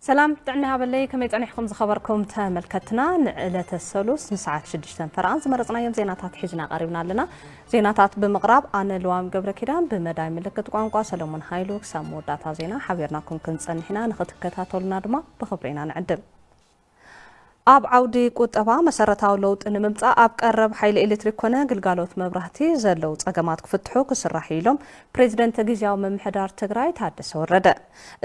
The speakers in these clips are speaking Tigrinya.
سلام تعنا بالله كم يتعنيحكم زخبركم تملكتنا نعلة الثلث نسعة 6 فرانس مرزنا يوم زيناتات حجنا قريبنا لنا زيناتات بمغرب أنا لوام قبل كده بمداي ملكت قانقا سلمون هايلوك سامو داتا زينا حبيرناكم كنصن هنا نختكتاتولنا دما بخبرينا نعدم أب عودي قطبا مسارتاو لوط نممصا أب قرب حيل إلكتريك كونه ግልጋሎት መብራህቲ ዘለው ጸገማት ክፍትሑ ክስራሕ ኢሎም ፕሬዝደንት ግዚያዊ መምሕዳር ትግራይ ታደሰ ወረደ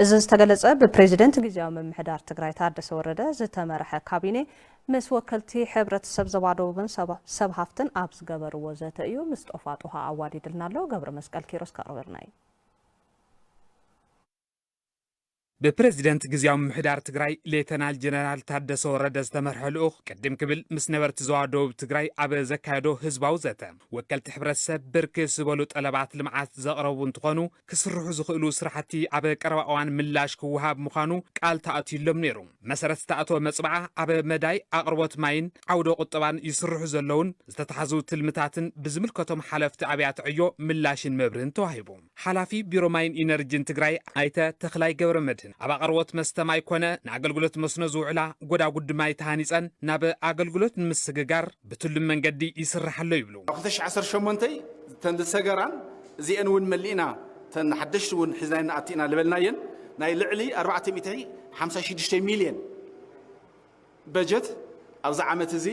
እዚ ዝተገለጸ ብፕሬዝደንት ግዚያዊ መምሕዳር ትግራይ ታደሰ ወረደ ዝተመረሐ ካቢኔ ምስ ወከልቲ ሕብረተሰብ ዘባደቡን ሰብ ሃፍትን ኣብ ዝገበርዎ ዘተ እዩ ምስ ጦፋጥ ውሃ ኣዋዲድልናሎ ገብረ መስቀል ኪሮስ ካርበርናይ ببريزيدنت ግዚያዊ ምሕዳር ትግራይ ሌተናል ጀነራል ታደሰ ወረደ ዝተመርሐ ልኡኽ ቅድም ክብል ምስ ነበርቲ ዞባ ደቡብ ትግራይ ኣብ ዘካየዶ ህዝባዊ ዘተ ወከልቲ ሕብረተሰብ ብርክት ዝበሉ ጠለባት ልምዓት ዘቕረቡ እንትኾኑ ክስርሑ ዝኽእሉ ስራሕቲ ኣብ ቀረባ እዋን ምላሽ ክወሃብ ምዃኑ ቃል ተኣትዩሎም ነይሩ መሰረት ዝተኣተወ መፅባዓ ኣብ መዳይ ኣቕርቦት ማይን ዓውደ ቁጠባን ይስርሑ ዘለውን ዝተተሓዙ ትልምታትን ብዝምልከቶም ሓለፍቲ ኣብያተ ዕዮ ምላሽን መብርህን ተዋሂቡ ሓላፊ ቢሮ ማይን ኢነርጂን ትግራይ ኣይተ ተኽላይ ገብረ መድህን ኣብ ኣቕርቦት መስተማይ ኮነ ንኣገልግሎት መስኖ ዝውዕላ ጎዳጉዲ ማይ ተሃኒፀን ናብ ኣገልግሎት ንምስግጋር ብትሉም መንገዲ ይስራሓሎ ይብሉ ኣብ 2018 ተን ሰገራን እዚአን እውን መሊእና ተን ሓደሽቲ እውን ሒዝናይና ኣቲና ልበልናየን ናይ ልዕሊ 456 ሚልዮን በጀት ኣብዛ ዓመት እዚ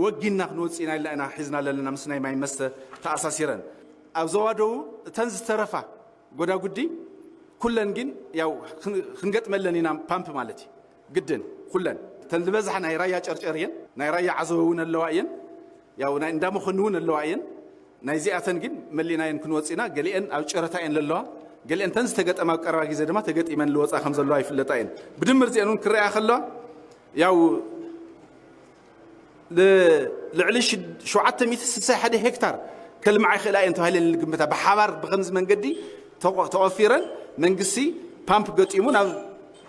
ወጊና ክንወፂና ኢልና ሒዝና ለለና ምስ ናይ ማይ መስተ ተኣሳሲረን ኣብ ዞባ ደቡብ ተን ዝተረፋ ጎዳጉዲ كلن جن ياو خنقت ملنينا بامب مالتي جدا كلن تنبزح ناي رايا شرشرين ناي رايا عزوون اللواين ياو ناي ندامو خنون اللواين ناي زياتن جن ملينا ينكون وصينا قالين أو شرتين للوا قالين تنس تجت أما كرواجي زي ما تجت إيمان لوص خمسة اللواي في اللتين بدمر زيانون كريا خلا ياو لعلش شو عدت 160 هكتار كل معي خلا أنتوا هاي اللي قمتها بحوار بغمز من قدي توفيرا منقسي بامب قطيمون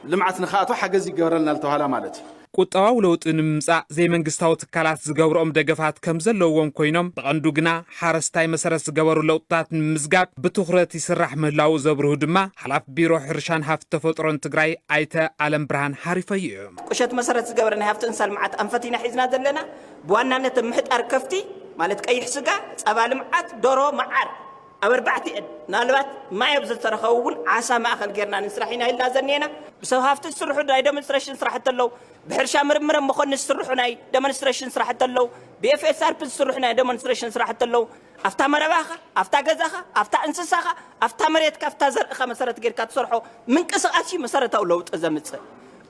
لمعت نخاطو حاجه زي جبرلنا لتوهلا مالتي ቁጠባው ለውጥ ንምምጻእ ዘይመንግስታዊ ትካላት ዝገብሮም ደገፋት ከም ዘለዎም ኮይኖም ብቐንዱ ግና ሓረስታይ መሰረት ዝገበሩ ለውጥታት ንምዝጋብ ብትኹረት ይስራሕ ምህላው ዘብርሁ ድማ ሓላፍ ቢሮ ሕርሻን ሃፍቲ ተፈጥሮን ትግራይ ኣይተ ኣለም ብርሃን ሓሪፈይ እዮም ቁሸት መሰረት ዝገበረና ሃፍቲ እንሳል መዓት ኣንፈቲና ሒዝና ዘለና ብዋናነት ምሕጣር ከፍቲ ማለት ቀይሕ ስጋ ጸባ ልምዓት ዶሮ መዓር أبربعتي نالبات ما يبزل ترخوول عسى ما أخل جرنا نسرحين هاي لازنينا بسوا هافت السرح دا دمنستريش نسرحت اللو بحرشا مرمر مخون السرح ناي دمنستريش نسرحت اللو BFSR بالسرح ناي دمنستريش نسرحت اللو أفتا مرباخة أفتا جزاخة أفتا إنسساخة أفتا مريتك أفتا زرقة مسارة جير كاتسرحو من كسر أشي مسارة أولو تأزمت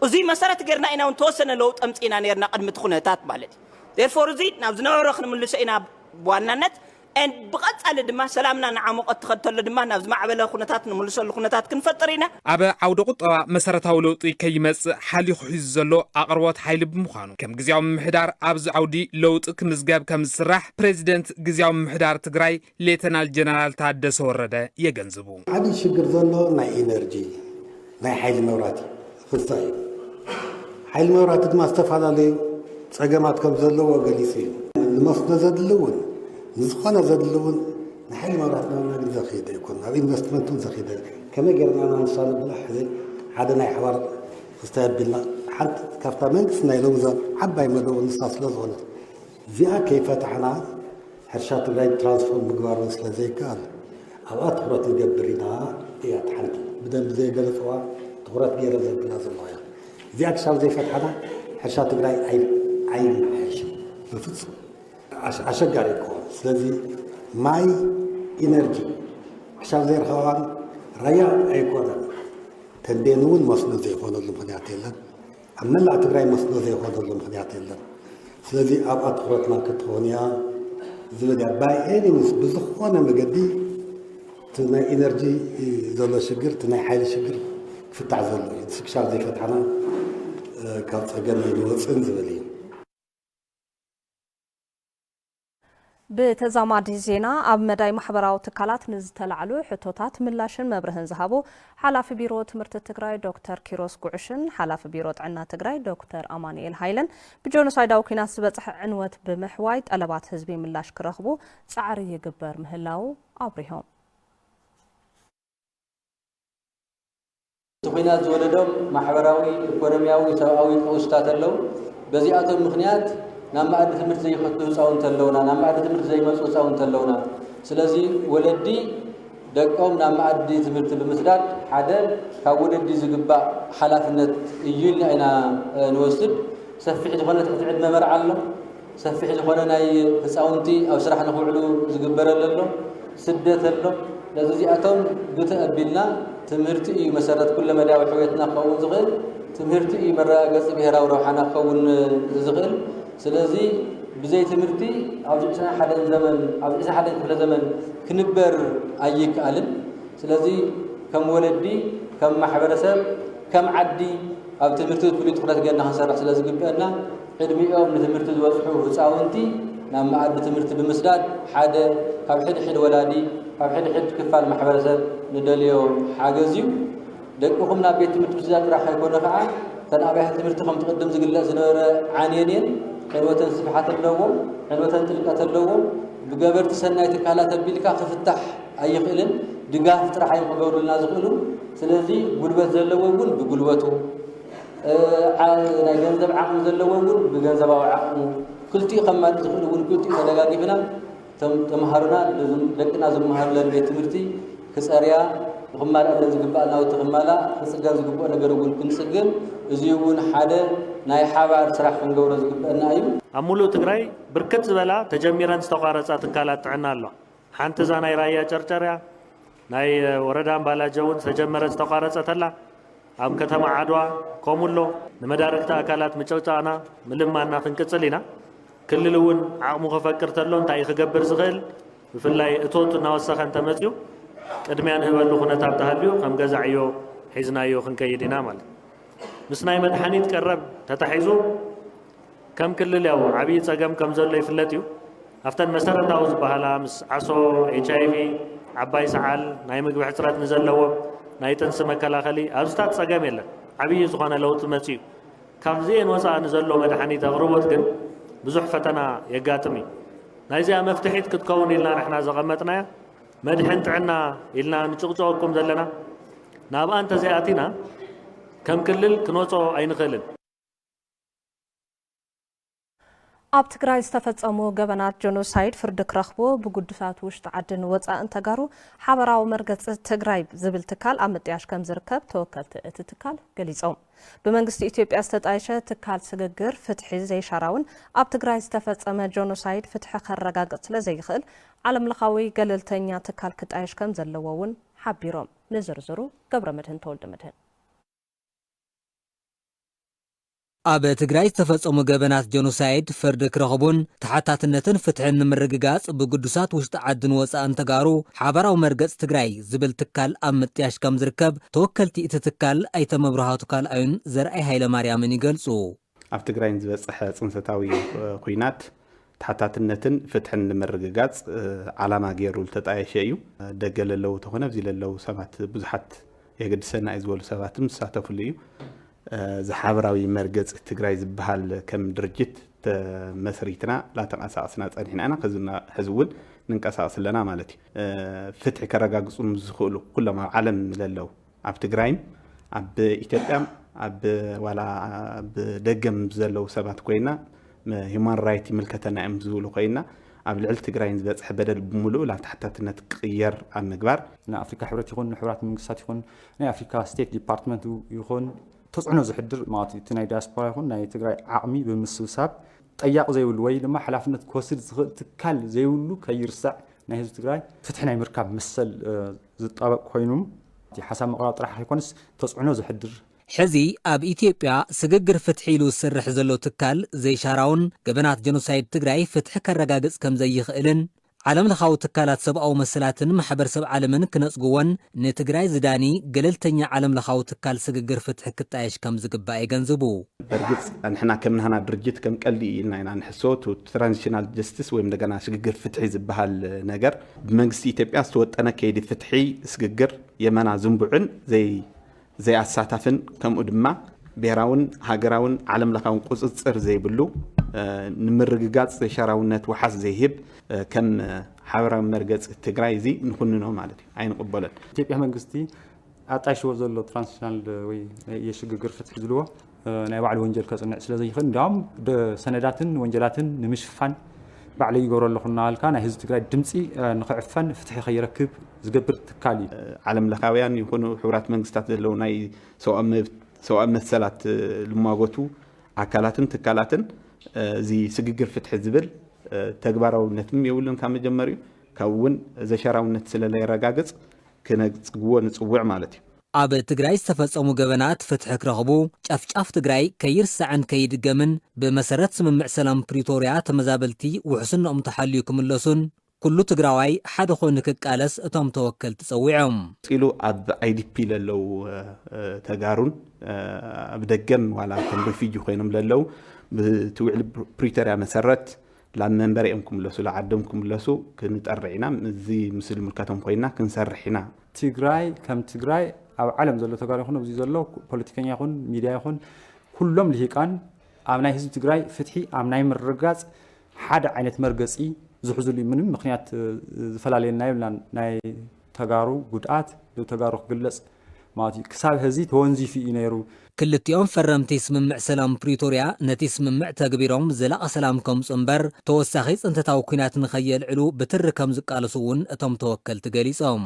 وزي مسارة جرنا إنا ونتوسنا لو تأمتينا نيرنا قد متخونتات بالتي therefore زي نابزنا ورخنا من لسينا بوانانت ان بقت على دما سلامنا نعمق تخدل دما ناز معبل خنتات نملس الخنتات كنفطرينا ابا عود قطبا مسرتاو لوطي كيمص حالي خيز زلو اقربوت حيل بمخانو كم غزياو محدار ابز عودي لوط كمزغاب كمزسراح بريزيدنت غزياو محدار تግራይ ሌተናል ጀነራል ታደሰ ወረደ የገንዘቡ عادي شجر زلو ناي انرجي ناي حيل موراتي فصاي حيل موراتي ما استفادالي صقمات كم زلو وغليسي المصدر زدلون نزخنا زدلون نحل مرات ما زخيده يكون هذا انفستمنت زخيده كما قرنا انا نصال بلا حزين هذا ناي حوار استاذ بالله حتى كافتامنت سناي لوزا حباي مدو نصاص لزونه زيها كيف فتحنا حرشات راي ترانسفورم مقبار مثل زي قال اوقات تخرط يقبرنا يا تحنت بدل زي قالوا تخرط غير زي بلاز الله زي اكشاف زي فتحنا حرشات راي عين عايش بفصل أشجع يكون سلذي ماي إنرجي عشان زي الخوان ريا أيكون تندينون مصنوع زي هذا المخنيات لنا أما لا تقرأ مصنوع زي هذا المخنيات لنا سلذي أبغى تخرجنا كتونيا زوديا باي أني بزخونا مجدي تنا إنرجي زل شجر تنا حيل شجر في التعزل سكشار زي فتحنا كانت أجمل يوصل زبالين بتزامد زينا أب مداي محبراو تكالات نزتلعلو حتوتات ملاشن مبرهن زهابو حلاف بيرو تمرت تقراي دكتور كيروس قعشن حلاف بيرو عنا تقراي دكتور أمانيل هايلن بجونوسايداو كيناس بصح عنوت بمحوايت ألبات حزبي ملاش كرخبو سعر يقبر مهلاو أبريهم بخينات زولدهم محبراوي إقتصادي سبعوي قوستات اللو بزياتهم مخنيات نام بعد تمرت زي خطوه صاون تلونا نام بعد تمرت زي مسو صاون تلونا سلازي ولدي دقوم نام بعد تمرت بمسداد حدا كولدي زغبا حلافነት ييل انا نوسد سفيح زخونه تقعد ممر علم سفيح زخونه ناي صاونتي او سراح نخولو زغبرللو سدت له لازياتهم بتقبلنا تمرتي مسارات كل مدى وحويتنا قوون زغل تمرتي مراقص بهراو روحنا قوون زغل سلازي بزي تمرتي عاوزنا حدا زمن عاوزنا حدا كل زمن كنبر ايك قالن سلازي كم ولدي كم محبرسب كم عدي او تمرتي كل تخرج جنا هنسرح سلازي قبلنا ادميهم لتمرتي وصحو صاونتي نعم عاد تمرتي بمسداد حدا كم حد ولادي كم حد كفال محبرسب ندليو حاجزيو دقكمنا بيت تمرت بزاد راح يكون فعا تنابيه تمرتكم تقدم زغلا زنوره عانيين حلوتن سبحات اللوم حلوتن تلقات اللوم بجبرت سنايت كالات بيلكا خفتح اي خيلن دغاف طرح يقبروا لنا زخلو سلازي غلبت زلوون بغلبتو ناي ገንዘብ عقم زلوون بገንዘባው عقم كلتي خمات زخلوون كلتي ተደጋግፈنا ተማሃሩና ለቅና ዘማሃሩ ለቤት ትምርቲ ከጸሪያ خمال أدن زقبال أو تخمالا خسجان زقبال نجربون كنسجن زيون حدا ناي حوار سرح نجور زقبال نايم أمولو تجري بركت زبلا تجميران استقارة تكالات عنا الله حنت زانا يرايا چرچريا ناي وردان بالا جون تجميران استقارة تلا أم كتم عدوا كومولو نمداركتا أكالات مچوچانا ملمانا خنكصلينا كل لون عقمو خفكر تلون تاي خجبر زغل بفلاي اتوتو ناوسخن تمصيو قدميان هبلو خنتا تهليو كم غزعيو حزنايو خنكيدينا مال مسناي مدحانيت قرب تتحيزو كم كل ياو عبي صقم كم زلو يفلتيو افتن مسرتاو زبهلا مس عصو HIV عباي سعال ناي مغب حصرات نزلو ناي تنس مكلاخلي ابستات صقم يله عبي زخانه لوت مصيو كم زين وصا نزلو مدحانيت اغربوت كن بزح فتنا يغاطمي نايزا مفتحيت كتكون لنا نحنا زغمتنا مدحن تعنا إلنا نشققكم زلنا نابا أنت زياتنا كم كلل كنوصو أين خلل ኣብ ትግራይ ዝተፈጸሙ ገበናት ጀኖሳይድ ፍርዲ ክረኽቦ ብጉዱሳት ውሽጢ ዓድን ወፃእን ተጋሩ ሓበራዊ መርገጽ ትግራይ ዝብል ትካል ኣብ ምጥያሽ ከም ዝርከብ ተወከልቲ እቲ ትካል ገሊጾም ብመንግስቲ ኢትዮጵያ ዝተጣየሸ ትካል ስግግር ፍትሒ ዘይሻራውን ኣብ ትግራይ ዝተፈጸመ ጀኖሳይድ ፍትሒ ከረጋግጽ ስለዘይኽእል ዓለምለኻዊ ገለልተኛ ትካል ክጣየሽ ከም ዘለዎ እውን ሓቢሮም ንዝርዝሩ ገብረ መድህን ተወልደ መድህን ኣብ ትግራይ ዝተፈጸሙ ገበናት ጀኖሳይድ ፍርዲ ክረኽቡን ተሓታትነትን ፍትሕን ንምርግጋጽ ብቅዱሳት ውሽጢ ዓድን ወፃእን ተጋሩ ሓበራዊ መርገጽ ትግራይ ዝብል ትካል ኣብ ምጥያሽ ከም ዝርከብ ተወከልቲ እቲ ትካል ኣይተ መብራህቱ ካልኣዩን ዘርኣይ ሃይለማርያምን ይገልጹ ኣብ ትግራይ ዝበጽሐ ጽንሰታዊ ኩናት ተሓታትነትን ፍትሕን ንምርግጋጽ ዓላማ ገይሩ ዝተጣየሸ እዩ ደገ ለለው ተኾነ ኣብዚ ለለው ሰባት ብዙሓት የገድሰና እዩ ዝበሉ ሰባትም ዝሳተፍሉ እዩ زحابراوي مرقص تግራይ ዝበሃል ከም ድርጅት መስሪትና ላተንቀሳቀስና ጸኒሕና ኣና ከዝና ህዝውን ንንቀሳቀስ ለና ማለት እዩ ፍትሒ ከረጋግጹ ዝኽእሉ ኩሎም ኣብ ዓለም ለለው ኣብ ትግራይም ኣብ ኢትዮጵያም ኣብ ዋላ ብደገም ዘለው ሰባት ኮይና ሂውማን ራይት ይምልከተና እዮም ዝብሉ ኮይና ኣብ ልዕል ትግራይን ዝበጽሐ በደል ብምሉእ ላ ተሓታትነት ቅየር ኣብ ምግባር ናይ ኣፍሪካ ሕብረት ይኹን ሕብራት መንግስታት ይኹን ናይ ኣፍሪካ ስቴት ዲፓርትመንት ይኹን تصعنو زحدر ماتي تناي دياسبورا يكون ناي تግራይ عقمي بمسبساب طياق زيولو ወይ ድማ حلافነት كوسد ትካል ዘይውሉ ከይርሳዕ ናይ ህዝብ ትግራይ ፍትሕናይ ምርካብ መሰል ዝጣበቅ ኮይኑም ሓሳብ መቅራብ ጥራሕ ኣይኮንስ ተጽዕኖ ዝሕድር ሕዚ ኣብ ኢትዮጵያ ስግግር ፍትሒ ኢሉ ዝስርሕ ዘሎ ትካል ዘይሻራውን ገበናት ጀኖሳይድ ትግራይ ፍትሒ ከረጋግጽ ከም ዘይኽእልን ዓለም ለኻዊ ትካላት ሰብኣዊ መሰላትን ማሕበረሰብ ዓለምን ክነጽግዎን ንትግራይ ዝዳኒ ገለልተኛ ዓለም ለኻዊ ትካል ስግግር ፍትሒ ክጣየሽ ከም ዝግባእ ይገንዝቡ በርግጽ ንሕና ከም ንሃና ድርጅት ከም ቀልዲ ኢልና ኢና ንሕሶት ትራንዚሽናል ጀስቲስ ወይ እንደገና ሽግግር ፍትሒ ዝበሃል ነገር ብመንግስቲ ኢትዮጵያ ዝተወጠነ ከይዲ ፍትሒ ስግግር የመና ዝንቡዕን ዘይኣሳታፍን ከምኡ ድማ ብሔራውን ሃገራውን ዓለም ለኻውን ቁጽጽር ዘይብሉ ንምርግጋጽ ዘይሻራውነት ወሓስ ዘይህብ كم حوار مرجع تجري زي نخوننا مالتي عين قبلت. إثيوبيا منجستي ኣጣይሽዎ ዘሎ ትራንስናሽናል ወይ የሽግግር ፍትሒ ዝልዎ ናይ ባዕሉ ወንጀል ከጽንዕ ስለ ዘይኽእል እንዲያውም ሰነዳትን ወንጀላትን ንምሽፋን ባዕሉ ይገብሮ ኣለኹ እናበልካ ናይ ህዝቢ ትግራይ ድምፂ ንኽዕፈን ፍትሒ ከይረክብ ዝገብር ትካል እዩ ዓለም ለኻውያን ይኹኑ ሕብራት መንግስታት ዘለው ናይ ሰብኣዊ መሰላት ልማጎቱ ኣካላትን ትካላትን እዚ ስግግር ፍትሒ ዝብል ተግባራውነትም የብሉን ካብ መጀመሪኡ ካብውን ዘሸራውነት ስለለይረጋግጽ ክነጽግዎ ንጽውዕ ማለት እዩ ኣብ ትግራይ ዝተፈጸሙ ገበናት ፍትሒ ክረኽቡ ጫፍጫፍ ትግራይ ከይርስዕን ከይድገምን ብመሰረት ስምምዕ ሰላም ፕሪቶርያ ተመዛበልቲ ውሕስንኦም ተሓልዩ ክምለሱን ኩሉ ትግራዋይ ሓደ ኮይኑ ክቃለስ እቶም ተወከልቲ ጸዊዖም ፂሉ ኣብ አይዲፒ ለለው ተጋሩን ኣብ ደገም ዋላ ከም ሪፊጂ ኮይኖም ለለው ብትውዕል ፕሪቶርያ መሰረት ላብ መንበሪኦም ክምለሱ ለዓዶም ክምለሱ ክንጠርዒና እዚ ምስሊ ምልከቶም ኮይና ክንሰርሕና ትግራይ ከም ትግራይ ኣብ ዓለም ዘሎ ተጋሩ ይኹን ኣብዚ ዘሎ ፖለቲከኛ ይኹን ሚድያ ይኹን ኩሎም ልሂቃን ኣብ ናይ ህዝቢ ትግራይ ፍትሒ ኣብ ናይ ምርጋጽ ሓደ ዓይነት መርገጺ ዝሕዝሉ ምንም ምኽንያት ዝፈላለየና ይብላን ናይ ተጋሩ ጉድኣት ተጋሩ ክግለጽ ማለት ክሳብ ህዚ ተወንዚፉ እዩ ነይሩ ክልቲኦም ፈረምቲ ስምምዕ ሰላም ፕሪቶርያ ነቲ ስምምዕ ተግቢሮም ዘላቕ ሰላም ከምፁ እምበር ተወሳኺ ጽንተታዊ ኩናት ንኸየልዕሉ ብትሪ ከም ዝቃለሱ እውን እቶም ተወከልቲ ገሊጾም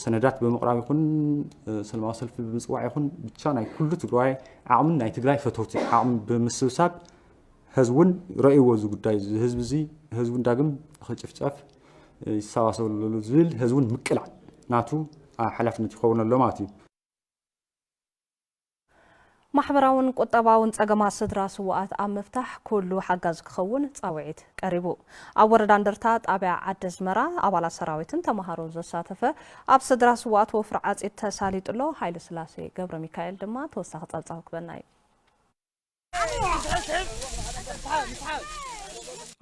ሰነዳት ብምቕራብ ይኹን ሰላማዊ ሰልፊ ብምጽዋዕ ይኹን ብቻ ናይ ኩሉ ትግራይ ዓቕምን ናይ ትግራይ ፈተውቲ ዓቕሚ ብምስብሳብ ህዝቡን ረእይዎ እዚ ጉዳይ ህዝቢ እዚ ህዝቡን ዳግም ክጭፍጨፍ ይሰባሰብሉ ዝብል ህዝቡን ምቅላዕ ናቱ ሓላፍነት ይኸውን ኣሎ ማለት እዩ ማሕበራውን ቁጠባውን ጸገማት ስድራ ስዋኣት ኣብ ምፍታሕ ኩሉ ሓጋዝ ክኸውን ጻውዒት ቀሪቡ ኣብ ወረዳ እንደርታ ጣብያ ዓዲ ኣዝመራ ኣባላት ሰራዊትን ተማሃሮ ዘሳተፈ ኣብ ስድራ ስዋኣት ወፍሪ ዓጺድ ተሳሊጡሎ ሃይለ ስላሴ ገብረ ሚካኤል ድማ ተወሳኺ ጸብጻብ ክበና እዩ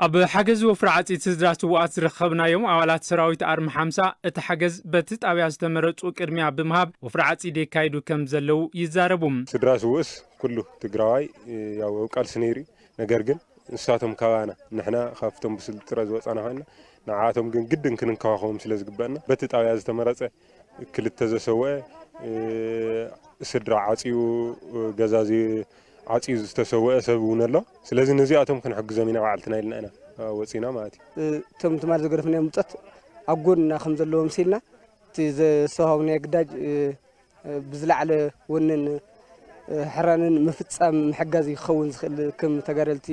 ኣብ ሓገዝ ወፍሪ ዓጺድ ስድራ ስዋኣት ዝረኸብናዮም ኣባላት ሰራዊት ኣርሚ 50 እቲ ሓገዝ በቲ ጣብያ ዝተመረጹ ቅድሚያ ብምሃብ ወፍሪ ዓጺድ የካይዱ ከም ዘለው ይዛረቡ ስድራ ስውእስ ኩሉ ትግራዋይ ያው ቃልሲ ነይሩ ነገር ግን ንሳቶም ካባና ንሕና ካብቶም ብስልጥረ ዝወፃና ኮይና ንዓቶም ግን ግድን ክንከዋኸቦም ስለ ዝግበአና በቲ ጣብያ ዝተመረጸ ክልተ ዘሰውአ ስድራ ዓጺኡ ገዛዚ ዓጺኡ ዝተሰውአ ሰብ እውን ኣሎ ስለዚ ነዚኣቶም ክንሕግዞም ኢና ባዕልትና ኢልና ኢና ወፂና ማለት እዩ እቶም ትማር ዘገርፍና ሙፀት ኣብ ጎንና ከም ዘለዎም ሲልና እቲ ዘሰሃውና ግዳጅ ብዝለዓለ ወንን ሕራንን ምፍጻም ምሕጋዝ ይኸውን ዝኽእል ከም ተጋደልቲ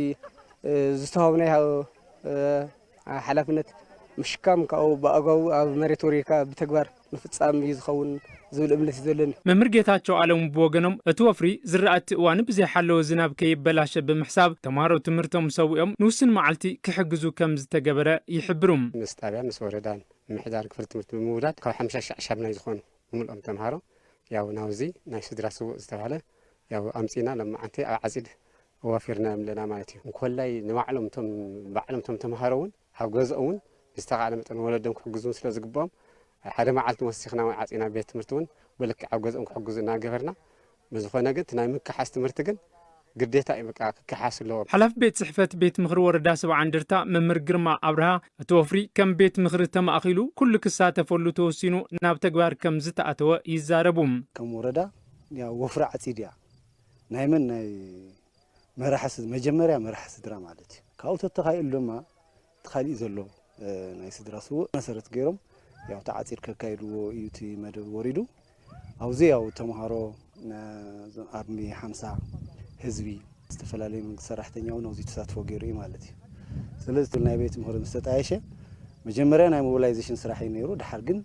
ዝተሃውና ሓላፍነት ምሽካም ካብኡ ብኣጋው ኣብ መሬት ወሪድካ ብተግባር ምፍጻም ይዝኸውን ዝብል እምነት ዘለኒ መምህር ጌታቸው ዓለሙ ብወገኖም እቲ ወፍሪ ዝራእቲ እዋን ብዘይሓለወ ዝናብ ከይበላሸ ብምሕሳብ ተምሃሮ ትምህርቶም ሰዊኦም ንውስን መዓልቲ ክሕግዙ ከም ዝተገበረ ይሕብሩ ምስ ጣብያ ምስ ወረዳን ምሕዳር ክፍሊ ትምህርቲ ብምውዳድ ካብ 50 ሻብናይ ዝኾኑ ሙሉኦም ተምሃሮ ያው ናውዚ ናይ ስድራ ስውእ ዝተባሃለ ያው ኣምፂና ለማዓንቲ ኣብ ዓጺድ ወፊርና ምለና ማለት እዩ እንኮላይ ንባዕሎም ቶም ተምሃሮ እውን ኣብ ገዝኦም ዝተቃለ መጠን ወለዶም ክሕግዙን ስለ ዝግባኦም ሓደ መዓልቲ ወሲኽና ዓጺና ቤት ትምህርቲ እውን በልክዕ ኣብ ገዝኦም ክሕግዙ እናገበርና ብዝኾነ ግን ናይ ምክሓስ ትምህርቲ ግን ግዴታ እዩ በቃ ክሓስ ኣለዎ ሓላፊ ቤት ጽሕፈት ቤት ምኽሪ ወረዳ 70 እንደርታ መምህር ግርማ ኣብርሃ እቲ ወፍሪ ከም ቤት ምኽሪ ተማእኺሉ ኩሉ ክሳተፈሉ ተወሲኑ ናብ ተግባር ከም ዝተኣተወ ይዛረቡ ከም ወረዳ ያው ወፍሪ ዓጺድ እያ ናይ መን ናይ መራሕስ መጀመርያ መራሕ ስድራ ማለት እዩ ካብኡ ተተኻኢሉ ድማ ተኻሊእ ዘሎ ናይ ስድራ ስውእ መሰረት ገይሮም ያው ተዓጺድ ከካይድዎ እዩ እቲ መደብ ወሪዱ ኣብዚ ያው ተምሃሮ ኣርሚ 50 ህዝቢ ዝተፈላለዩ መንግስቲ ሰራሕተኛው ነው እዚ ተሳትፎ ገይሩ እዩ ማለት እዩ ስለዚህ ናይ ቤት ምኽሪ ምስተጣየሸ መጀመርያ ናይ ሞቢላይዜሽን ስራሕ ነይሩ ድሓር ግን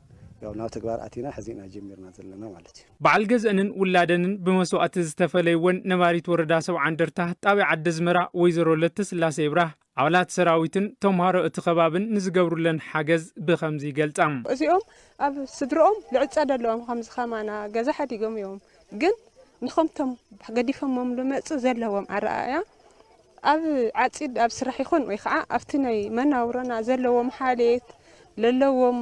ያው ናብ ተግባር ኣቲና ሕዚና ጀሚርና ዘለና ማለት እዩ በዓል ገዝአንን ውላደንን ብመስዋዕቲ ዝተፈለይወን ነባሪት ወረዳ 70 እንደርታ ጣብያ ዓዲ ኣዝመራ ወይዘሮ ለተስላሴ ይብራህ ኣባላት ሰራዊትን ተምሃሮ እቲ ከባብን ንዝገብሩለን ሓገዝ ብኸምዚ ይገልጻ እዚኦም ኣብ ስድሮኦም ልዕጻድ ኣለዎም ከምዚ ኸማና ገዛ ሓዲጎም እዮም ግን ንኸምቶም ገዲፎሞም ልመጽእ ዘለዎም ኣረኣያ ኣብ ዓጺድ ኣብ ስራሕ ይኹን ወይ ከዓ ኣብቲ ናይ መናውሮና ዘለዎም ሓሌት ለለዎም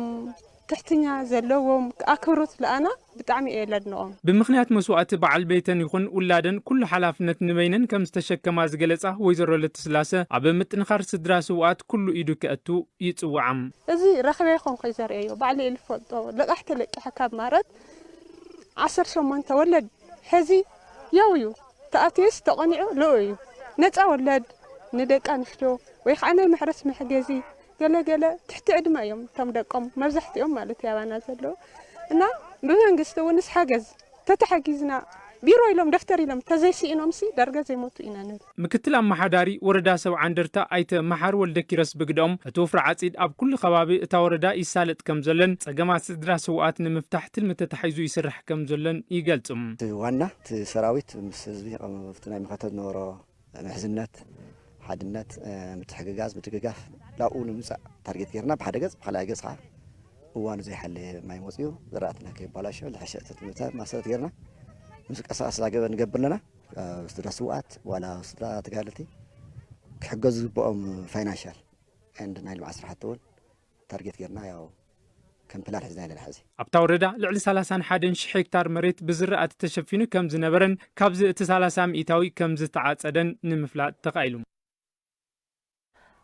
ትሕትኛ ዘለዎም ኣክብሮት ለኣና ብጣዕሚ እየ ለድንቖም ብምኽንያት መስዋዕቲ በዓል ቤተን ይኹን ውላደን ኩሉ ሓላፍነት ንበይነን ከም ዝተሸከማ ዝገለጻ ወይዘሮ ለተስላሰ ኣብ ምጥንኻር ስድራ ስዋኣት ኩሉ ኢዱ ከእቱ ይጽውዓም እዚ ረኸበ ይኹን ከይዘርእዮ ባዕሊ ልፈልጦ ልቃሕቲ ለቂሐ ካብ ማለት 18 تولد حزي يويو تأتيس تقنعو لويو نتا ولد ندق انفتو ويخانا محرس محجزي قال تحت عدما يوم تم دقم مزحت يوم مالت يابانا زلو እና በመንግስት ወንስ حجز تتحجزنا ቢሮ ኢሎም ደፍተር ኢሎም ተዘይሲኢኖም ሲ ዳርጋ ዘይሞቱ ኢናነል ምክትል አማሓዳሪ ወረዳ ሰብ አንደርታ አይተ መሓር ወልደ ኪረስ ብግዶም እቶፍራ ዓጺድ ኣብ ኩሉ ከባቢ እታ ወረዳ ይሳለጥ ከም ዘለን ጸገማት ስድራ ሰውኣት ንምፍታሕ ትልምተ ተሓይዙ ይስራሕ ከም ዘለን ይገልጽም ዋና ሰራዊት ምስ ህዝቢ ቀመፍትናይ መኸተት ነበሮ ምሕዝነት ሓድነት ምትሕግጋዝ ምትግጋፍ ላብኡ ንምጻእ ታርጌት ጌርና ብሓደ ገጽ ብኻልኣይ ገጽ ከዓ እዋኑ ዘይሓለ ማይ መጽኡ ዝራእትና ከይባላሾ ዝሓሸተ ትምታ ማሰረት ጌርና مسكاسا سلاجب نقبل لنا استدرا سوات ولا استدرا تقالتي كحجز بقوم فاينانشال عندنا المعصر حتى تارجت غيرنا ياو كم بلاد حزنا للحزي ابتا وردا لعل 31 هكتار مريت بزرعه تشفينو كم زنبرن كابز 30 مئታዊ كم زتعاصدن نمفلاط تقايلو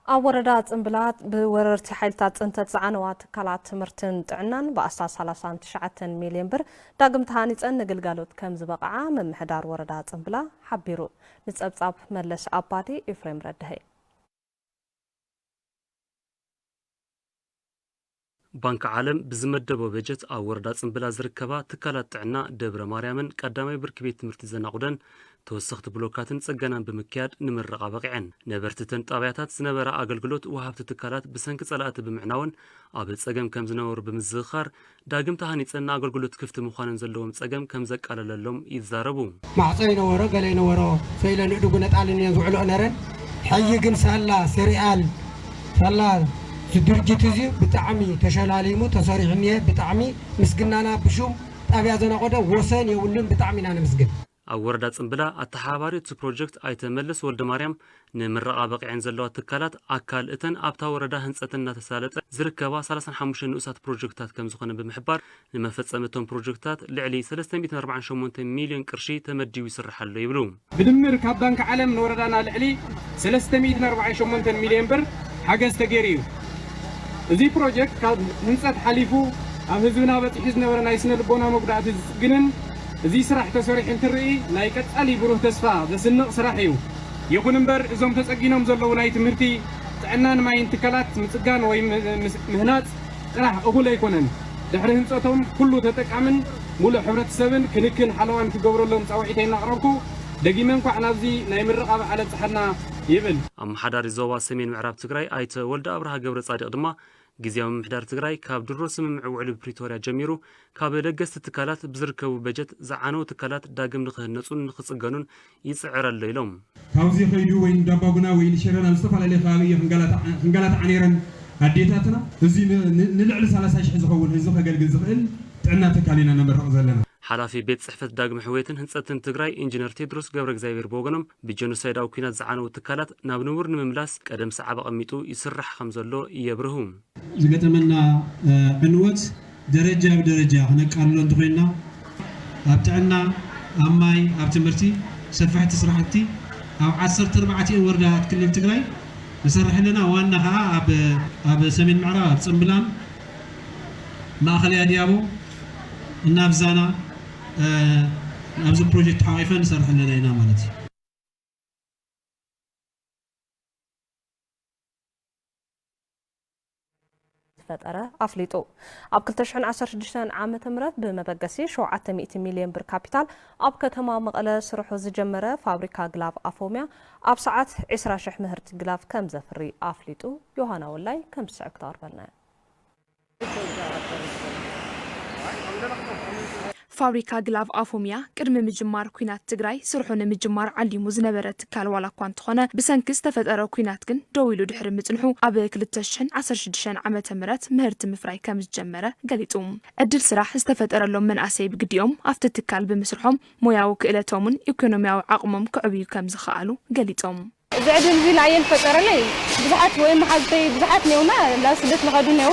أوردات انبلات بوررت حيلتات انتت زعنوات كالات تمرتن تعنان بأساس 39 مليون بر داقم تهانيت ان نقلقالوت كم زبقعا من محدار وردات انبلا حبيرو نتسابصاب ملش أبادي إفريم ردهي بانك عالم بزمدبو بجت أوردات انبلا زركبا تكالات تعنا دبر ماريامن قدامي بركبيت مرتزنا قدن توسخت بلوكاتن صقنان بمكياد نمرقا بقعن نبرتتن طابعتات زنبرا أقلقلوت وهابت تكالات بسنك صلاة بمعناون أبت صقم كم زنور بمزخار داقم تهاني تسنى أقلقلوت كفت مخانن زلوم صقم كم زك على اللوم يتزاربو معصينا ورا قالينا ورا فيلا ندقو نتعلن يزوعلو أنرن حيقن سهلا سريال سهلا درجة زي بتعمي تشلاليمو تصاريحنيه بتعمي مسقنانا بشوم طابع زنا قدا وسن يولن بتعمينا مسقن أوردا صنبلا التحاباري تو بروجكت ايتملس ولد مريم نمرقا بقعين زلوا تكالات أكال إتن أبتا وردا هنسأتنا تسالت زركوا 35 نقصات بروجكتات كم زخنا بمحبار لما فتسمتهم بروجكتات لعلي 348 مليون قرشي تمدي ويسرح له يبلوم بدمر كبنك عالم وردانا لعلي 348 مليون بر حجز تجاريو زي بروجكت كان هنسأت حليفو أفزونا بتحزنا ورنا يسنا لبونا مقدعة الزقنن زي سرح تسريح انترئي لايكت ألي بروح تسفا بس النق سرحيو يكون مبر إذا متسقينهم زلوا ناي تمرتي تعنا ما ينتكلات متسقان وي مهنات راح أقول يكونن دحرين صوتهم كله تتكامن مول حبرة السبن كنكن حلوان تجبروا لهم صوحيتين نقربكو دقيمن كوعنا زي نايمر رقابة على صحنا يبل أم حدار الزوا سمين معراب تجري أيت ولد أبرها جبر صادق دما جزيام محدار تجري كاب دروس من معول بريتوريا جميرو كاب لجست تكالات بزركو بجت زعانو تكالات داقم نخه نصون نخص القانون يسعر الليلهم. كاوزي خيدو وين دباغنا وين شرنا مصطفى على خالي خنقلات عنيرن هديتاتنا زي نلعل 30 حزب هو الحزب قال زخل تعنا تكالينا نمرق زلنا. حلافي بيت صحفة داقم حويتن هنسأتن تجري إنجنير تيدروس جبرك زايبر بوغنم بجنوسايد أو كينات زعانو تكالات نابنور نمملاس قدم سعب قميتو يسرح خمزلو يبرهم. زقتمنا عنوت درجة بدرجة هناك قالوا تقولنا أبتعنا أماي أبتمرتي سفحت سرحتي أو 14 وردات كل تجري نسرح لنا وأنها أب سمين معراب صنبلان ما خلي أديابو النافزانا أبز بروجكت حايفا نسرح لنا هنا مالتي فترة أفليتو أب 2016 عام تمرت بمبقسي 700 مليون بر كابيتال أب كتما مقالة سرحو زجمرة فابريكا غلاف أفوميا أب ساعات 10 شح مهرت غلاف كم زفري أفليتو يوهانا والله كم ساعة كتار بلنا فابريكا غلاف أفوميا قدم مجمار كوينات تجراي سرحون مجمار عليمو زنبرت كالوالا كوانتخونا بسنكس تفترى كوينات كن دويلو دحر متنحو أبا كلتشن 16 عام تمرت مهرت مفراي كامز جمرة قاليتوم أدل سراح استفترى لهم من أسيب قديوم أفتتكال بمسرحهم موياو كإلاتومن إيكونومياو عقمم كعبيو كامز خالو قاليتوم زعد الزلاين فترة لي بزحت وين محلتي بزحت نيوما لا سدت لغادو نيو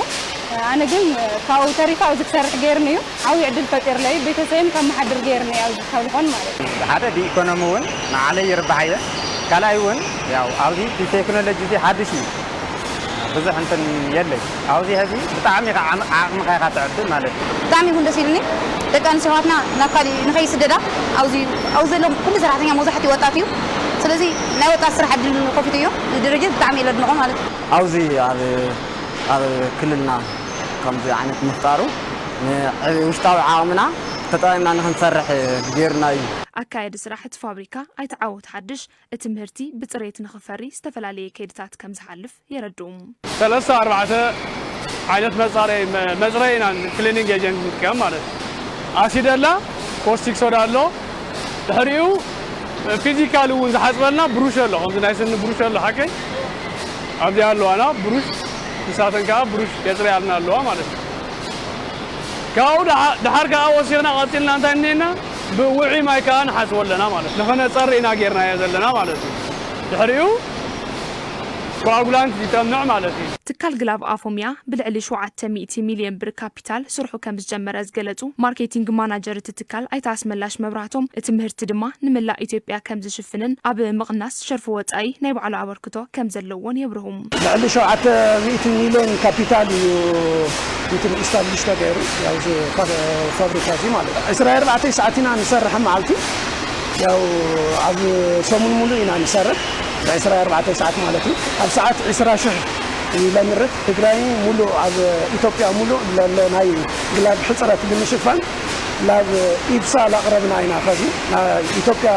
أنا قم كاو تاريخ أو ذكر غيرني أو يعدل فتر لي بيتسيم كم حد غيرني أو حول هون مالك هذا دي إيكونوميون مع علي ربحية كلا يون ياو أو دي تكنولوجي دي حدثي بزح أنت يلي أو دي هذه بتعمي عم غير تعدل مالك تعمي هون دسيلني ደቂ ኣንስትዮ ኣሕዋትና ናብ ካሊእ ንኸይስደዳ ኣብኡ ዘሎም ኩሉ ሰራሕተኛ መብዛሕትኡ ወጣት እዩ ስለዚ ናይ ወጣት ስራሕ ዕድል ከፊቱ እዮም ድርጅት ብጣዕሚ እየ ለድንቆ ማለት እዩ ኣብዚ ኣብ ክልልና ከምዚ ዓይነት ምፍጣሩ ውሽጣዊ ዓቕምና ተጠቒምና ንክንሰርሕ ጌርና እዩ ኣካየዲ ስራሕ እቲ ፋብሪካ ኣይተዓወት ሓድሽ እቲ ምህርቲ ብፅሬት ንኽፈሪ ዝተፈላለየ ከይድታት ከም ዝሓልፍ የረድኡ 3-4 ዓይነት መፅረይ ኢና ክሊኒንግ ኤጀንት ንጥቀም ማለት ኣሲድ ኣላ ኮስቲክ ሶዳ ኣሎ ድሕሪኡ ፊዚካሊ እውን ዝሓፅበልና ብሩሽ ኣሎ ከምዚ ናይ ስኒ ብሩሽ ኣሎ ሓቀይ ኣብዚ ኣለዋና ብሩሽ ንሳተን ከዓ ብሩሽ የፅርያልና ኣለዋ ማለት እዩ ካብኡ ድሓር ከዓ ወሲኽና ቀፂልና እንታይ እኒአና ብውዒ ማይ ከዓ ንሓስቦ ኣለና ማለት ንኽነፀሪ ኢና ጌርናዮ ዘለና ማለት እዩ ድሕሪኡ ኮአጉላንት ይጠምዕ ማለት እዩ ትካል ግላብ ኣፎምያ ብልዕሊ 700 ሚልዮን ብር ካፒታል ስርሑ ከም ዝጀመረ ዝገለጹ ማርኬቲንግ ማናጀር እቲ ትካል ኣይተኣስመላሽ መብራህቶም እቲ ምህርቲ ድማ ንምላእ ኢትዮጵያ ከም ዝሽፍንን ኣብ ምቕናስ ሸርፊ ወፃኢ ናይ ባዕሉ ኣበርክቶ ከም ዘለዎን የብርሁም ልዕሊ 700 ሚልዮን ካፒታል እዩ እንትን ኢስታብሊሽ ተገይሩ ያው ፋብሪካ እዚ ማለት 24 ሰዓት ኢና ንሰርሕ መዓልቲ ያው ኣብ ሰሙን ሙሉ ኢና ንሰርሕ 24 ሰዓት ማለት እዩ ኣብ ሰዓት 20 ሽሕ ለምርት ትግራይ ሙሉ ኣብ ኢትዮጵያ ሙሉ ናይ ግላብ ሕፅረት ንምሽፋን ላብ ኢብሳ ላቅረብና ኢና ኸዚ ኢትዮጵያ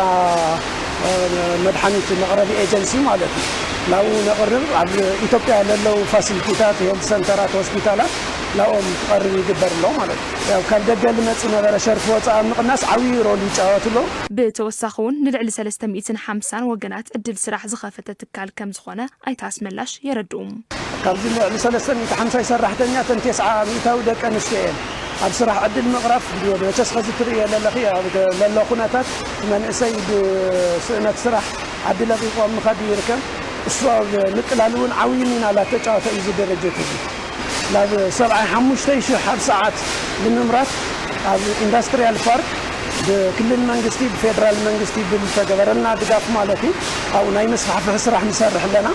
መድሓኒት መቅረቢ ኤጀንሲ ማለት እዩ ላው ነቅርብ ኣብ ኢትዮጵያ ለለው ፋሲሊቲታት ሄልት ሰንተራት ሆስፒታላት ላኦም ትቀርብ ይግበር ኣሎ ማለት እዩ ያው ካብ ደገ ልመፅ ነበረ ሸርፊ ወፃኢ ምቕናስ ዓብዪ ሮል ይጫወት ኣሎ ብተወሳኺ እውን ንልዕሊ 350 ወገናት ዕድል ስራሕ ዝኸፈተ ትካል ከም ዝኾነ ኣይተኣስመላሽ የረድኡ ካብዚ ልዕሊ 350 ሰራሕተኛታት 900 ደቂ ኣንስትዮ እየን ኣብ ስራሕ ዕድል ምቕራፍ ብተስኸ ዝትርእዮ ዘለኺ ዘሎ ኩነታት መንእሰይ ብስእነት ስራሕ ዓዲ ለቂቖም ምኻድ ይርከብ እሱ ኣብ ምቅላል እውን ዓብዪ ሚና ላተጫወተ እዩ ድርጅት እዚ ላብ 75,000 ኣብ ሰዓት ንምምራት ኣብ ኢንዱስትሪያል ፓርክ ብክልል መንግስቲ ብፌደራል መንግስቲ ብዝተገበረልና ድጋፍ ማለት እዩ ኣብኡ ናይ መስፋሕፍሒ ስራሕ ንሰርሕ ኣለና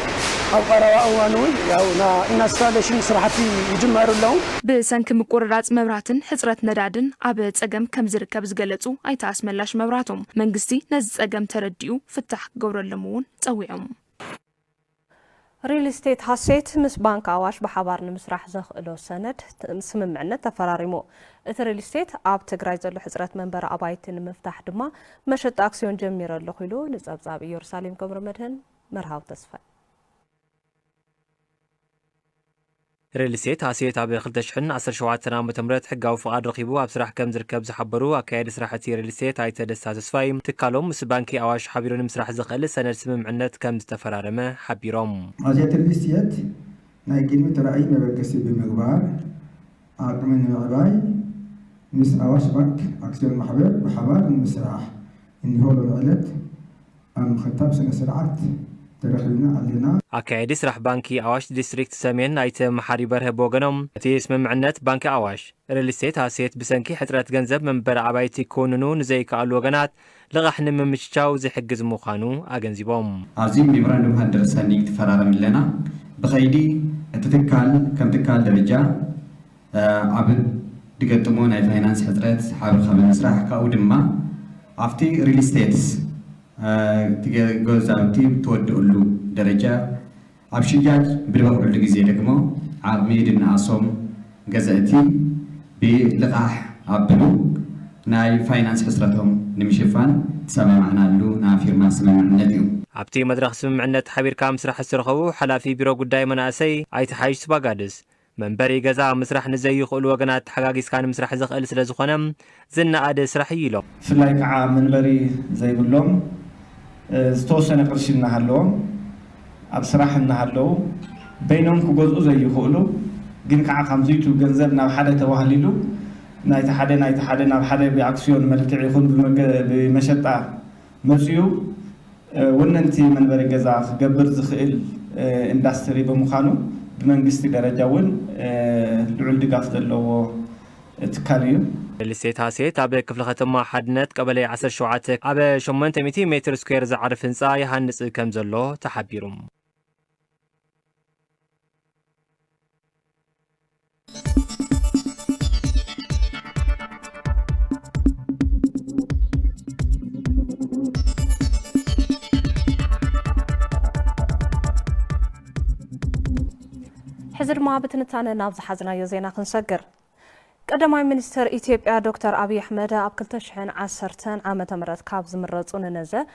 ኣብ ቀረባ እዋን እውን ያው ኢንስታሌሽን ስራሕቲ ይጅመሩ ኣለዉ ብሰንኪ ምቁርራፅ መብራህትን ሕፅረት ነዳድን ኣብ ፀገም ከም ዝርከብ ዝገለጹ ኣይተኣስመላሽ መብራህቶም መንግስቲ ነዚ ፀገም ተረዲኡ ፍታሕ ክገብረሎም እውን ፀዊዖም ሪል ስቴት ሀሴት ምስ ባንክ አዋሽ በሓባር ንምስራሕ ዘኽእሎ ሰነድ ስምምዕነት ተፈራሪሙ እቲ ሪል ስቴት ኣብ ትግራይ ዘሎ ሕፅረት መንበሪ ኣባይቲ ንምፍታሕ ድማ መሸጣ ኣክስዮን ጀሚሩ ኣሎ ኢሉ ንፀብጻብ ኢየሩሳሌም ገብረ መድህን መርሃው ተስፋይ ሪል ስቴት ሀሴት ኣብ 2017 ዓ.ም ሕጋዊ ፍቃድ ረኺቡ ኣብ ስራሕ ከም ዝርከብ ዝሓበሩ ኣካያዲ ስራሕቲ ሪል ስቴት ኣይተ ደስታ ተስፋይ ትካሎም ምስ ባንኪ ኣዋሽ ሓቢሩ ንምስራሕ ዝኽእል ሰነድ ስምምዕነት ከም ዝተፈራረመ ሓቢሮም ሀሴት ሪል ስቴት ናይ ግምት ራእይ መበገሲ ብምግባር ኣቅሚ ንምዕባይ ምስ ኣዋሽ ባንክ ኣክስዮን ማሕበር ብሓባር ንምስራሕ እንሆ ዕለት ኣብ ምኽታብ ስነ ስርዓት ተረኺብና ኣለና ኣካያዲ ስራሕ ባንኪ ኣዋሽ ዲስትሪክት ሰሜን ኣይተ መሓሪ በርሀ ወገኖም እቲ ስምምዕነት ባንኪ ኣዋሽ ሪል ስቴት ሀሴት ብሰንኪ ሕፅረት ገንዘብ መንበሪ ኣባይቲ ክውንኑ ንዘይከኣሉ ወገናት ልቓሕ ንምምችቻው ዝሕግዝ ምዃኑ ኣገንዚቦም ኣብዚ ሜሞራንዱም ሃንደርስታንዲንግ ተፈራረም ኣለና ብኸይዲ እቲ ትካል ከም ትካል ደረጃ ኣብ ድገጥሞ ናይ ፋይናንስ ሕፅረት ሓቢርካ ብምስራሕ ካብኡ ድማ ኣብቲ ሪል ስቴትስ ገዛውቲ ትወድኡሉ ደረጃ ኣብ ሽያጭ ብድበቕዑሉ ግዜ ደግሞ ዓቕሚ ድንኣሶም ገዛእቲ ብልቓሕ ኣቢሉ ናይ ፋይናንስ ሕፅረቶም ንምሽፋን ተሰማምዕናሉ ናይ ፊርማ ስምምዕነት እዩ ኣብቲ መድረኽ ስምምዕነት ሓቢርካ ምስራሕ ዝረኸቡ ሓላፊ ቢሮ ጉዳይ መናእሰይ ኣይተ ሓይሽ ስባጋድስ መንበሪ ገዛ ምስራሕ ንዘይኽእሉ ወገናት ተሓጋጊዝካ ንምስራሕ ዝኽእል ስለ ዝኾነ ዝነኣደ ስራሕ እዩ ኢሎም ብፍላይ ከዓ መንበሪ ዘይብሎም ዝተወሰነ ቅርሺ እናሃለዎም ኣብ ስራሕ እናሃለዉ በይኖም ክገዝኡ ዘይኽእሉ ግን ከዓ ከምዚቱ ገንዘብ ናብ ሓደ ተዋህሊሉ ናይቲ ሓደ ናብ ሓደ ብኣክስዮን መልክዕ ይኹን ብመሸጣ መፅኡ ወነንቲ መንበሪ ገዛ ክገብር ዝኽእል ኢንዳስትሪ ብምዃኑ ብመንግስቲ ደረጃ እውን ልዑል ድጋፍ ዘለዎ ትካል እዩ ሪል ስቴት ሀሴት ኣብ ክፍለ ከተማ ሓድነት ቀበሌ 17 ኣብ 800 ሜትር ስኩዌር ዝዓርፍ ህንፃ ይሃንፅ ከም ዘሎ ተሓቢሩ حزر ما بتنتانا نابز حزنا يزينا خنسجر قدماي منستر إثيوبيا دكتور أبي أحمد أبكلتشحن عسرتان عامة مرات كابز مرتون نزه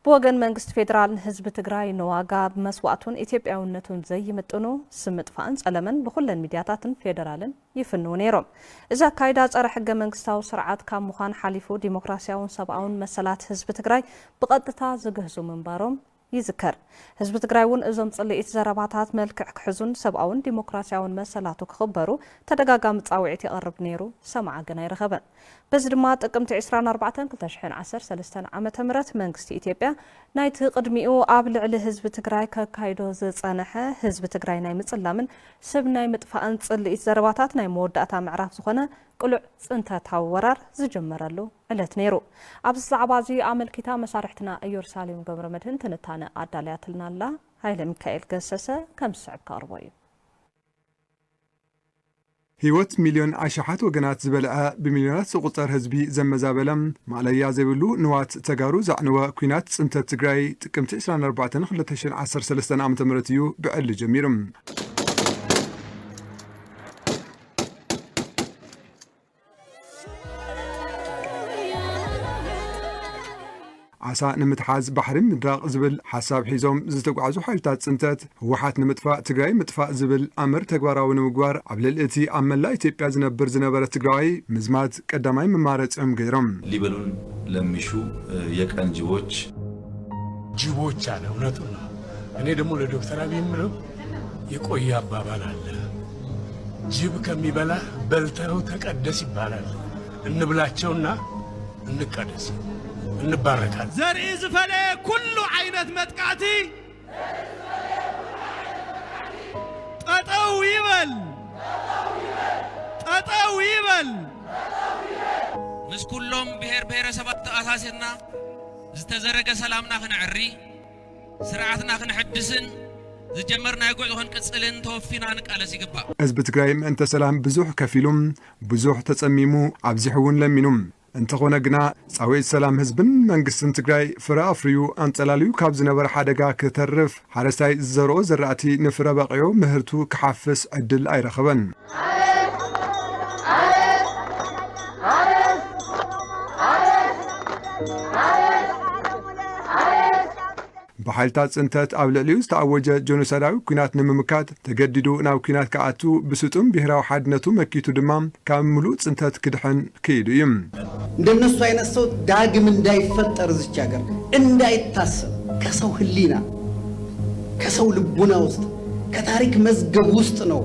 بوغن منغست فيدرال حزب تግራይ نواغا بمسواتون ኢትዮጵያውነቱን ዘይመጥኑ ስምጥ ፋንስ አለመን በሁሉን ሚዲያታትን ፌደራልን ይፍኑ ነይሮም እዛ ካይዳ ጸረ ሕገ መንግስታዊ ስርዓት ካብ ምዃን ሓሊፉ ዲሞክራሲያውን ሰብአውን መሰላት ህዝብ ትግራይ ብቀጥታ ዝግህዙ መንባሮም ይዝከር ህዝብ ትግራይውን እዞም ጽልኢት ዘረባታት መልክዕ ክሕዙን ሰብአውን ዲሞክራሲያውን መሰላቱ ክኽበሩ ተደጋጋሚ ጻውዒት ይቀርብ ነይሩ ሰማዓ ገና ይረኸበን በዚ ድማ ጥቅምቲ 24 2013 ዓመተ ምህረት መንግስቲ ኢትዮጵያ ናይቲ ቅድሚኡ ኣብ ልዕሊ ህዝብ ትግራይ ከካይዶ ዝጸንሐ ህዝብ ትግራይ ናይ ምጽላምን ሰብ ናይ ምጥፋእን ጽልኢት ዘረባታት ናይ መወዳእታ ምዕራፍ ዝኾነ ቅሉዕ ጽንተታዊ ወራር ዝጀመረሉ ዕለት ነይሩ ኣብዚ ዛዕባ እዚ ኣመልኪታ መሳርሕትና ኢየሩሳሌም ገብረ መድህን ትንታነ ኣዳልያትልና ኣላ ሃይለ ሚካኤል ገሰሰ ከም ዝስዕብ ቀርቦ እዩ ህይወት ሚሊዮን አሽሓት ወገናት ዝበልዐ ብሚሊዮናት ዝቁፀር ህዝቢ ዘመዛበለም ማለያ ዘይብሉ ንዋት ተጋሩ ዛዕነወ ኩናት ጽንተት ትግራይ ጥቅምቲ 24 2013 ዓ.ም እዩ ብዕሊ ጀሚሩ ዓሳ ንምትሓዝ ባሕሪ ምድራቕ ዝብል ሓሳብ ሒዞም ዝተጓዓዙ ሓይልታት ጽንተት ህወሓት ንምጥፋእ ትግራይ ምጥፋእ ዝብል ኣመር ተግባራዊ ንምግባር ኣብ ልዕሊ እቲ ኣብ መላእ ኢትዮጵያ ዝነበረ ትግራዋይ ምዝማት ቀዳማይ መማረፂኦም ገይሮም ሊበሉን ለሚሹ የቀን ጅቦች አለ እውነቱ ነው። እኔ ደግሞ ለዶክተር አብይ የምለው የቆየ አባባል አለ። ጅብ ከሚበላ በልተው ተቀደስ ይባላል። እንብላቸውና እንቀደስ እንባረካል ዘርኢ ዝፈለ ኩሉ ዓይነት መጥቃዕቲ ጠጠው ይበል ምስ ኩሎም ብሔር ብሔረሰባት ተኣሳሲርና ዝተዘረገ ሰላምና ክንዕሪ ስርዓትና ክንሕድስን ዝጀመርናዮ ጉዕዞ ክንቅጽልን ተወፊና ንቃለስ ይግባእ ህዝቢ ትግራይ ምእንተ ሰላም ብዙሕ ከፊሉም ብዙሕ ተጸሚሙ ኣብዚሕውን ለሚኑም እንተኾነ ግና ጻውዒት ሰላም ህዝብን መንግስትን ትግራይ ፍረ ኣፍርዩ አንጸላልዩ ካብ ዝነበረ ሓደጋ ክተርፍ ሓረስታይ ዝዘርኦ ዘራእቲ ንፍረ በቂዮ ምህርቱ ክሓፍስ ዕድል ኣይረኸበን በሓይልታት ጽንተት ኣብ ልዕሊኡ ዝተኣወጀ ጆኖሳይዳዊ ኩናት ንምምካት ተገዲዱ ናብ ኩናት ከኣቱ ብስጡም ብሔራዊ ሓድነቱ መኪቱ ድማ ካብ ምሉእ ጽንተት ክድሕን ክኢዱ እዩ እንደነሱ አይነት ሰው ዳግም እንዳይፈጠር ዝች ሀገር እንዳይታሰብ ከሰው ህሊና ከሰው ልቡና ውስጥ ከታሪክ መዝገብ ውስጥ ነው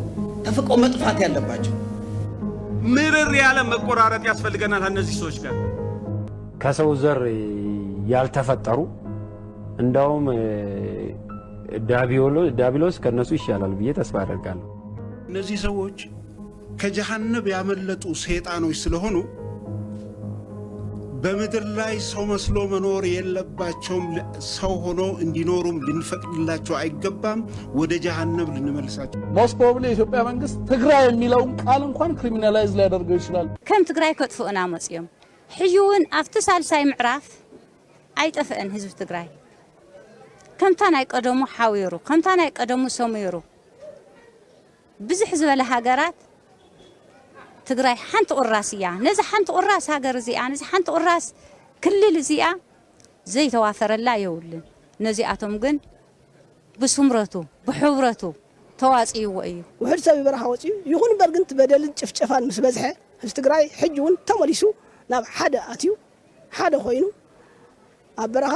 ተፍቆ መጥፋት ያለባቸው ምርር ያለ መቆራረጥ ያስፈልገናል እነዚህ ሰዎች ጋር ከሰው ዘር ያልተፈጠሩ እንደውም ዳቢሎስ ከነሱ ይሻላል ብዬ ተስፋ አደርጋለሁ እነዚህ ሰዎች ከጀሃነም ያመለጡ ሰይጣኖች ስለሆኑ በመድር ላይ ሰው መስሎ መኖር የለባቸውም ሰው ሆኖ እንዲኖሩም ልንፈቅድላቸው አይገባም ወደ ጀሃነም ልንመልሳቸው ሞስት ፕሮባብሊ ኢትዮጵያ መንግስት ትግራይ የሚለውን ቃል እንኳን ክሪሚናላይዝ ሊያደርገው ይችላል ከም ትግራይ ከጥፉና መጽዮም ሕዩውን አፍቲ ሳልሳይ ምዕራፍ አይጠፍአን ህዝብ ትግራይ ከምታ ናይ ቀደሙ ሓዊሩ ከምታ ናይ ቀደሙ ሰሚሩ ብዙሕ ዝበለ ሃገራት ትግራይ ሓንቲ ቁራስ እያ ነዚ ሓንቲ ቁራስ ሃገር እዚኣ ነዚ ሓንቲ ቁራስ ክልል እዚኣ ዘይተዋፈረላ የውልን ነዚኣቶም ግን ብስምረቱ ብሕብረቱ ተዋጽይዎ እዩ ውሕድ ሰብ ይበረኻ ወጽዩ ይኹን እምበር ግን በደልን ጭፍጨፋን ምስ በዝሐ ህዝቢ ትግራይ ሕጂ እውን ተመሊሱ ናብ ሓደ ኣትዩ ሓደ ኮይኑ ኣብ በረኻ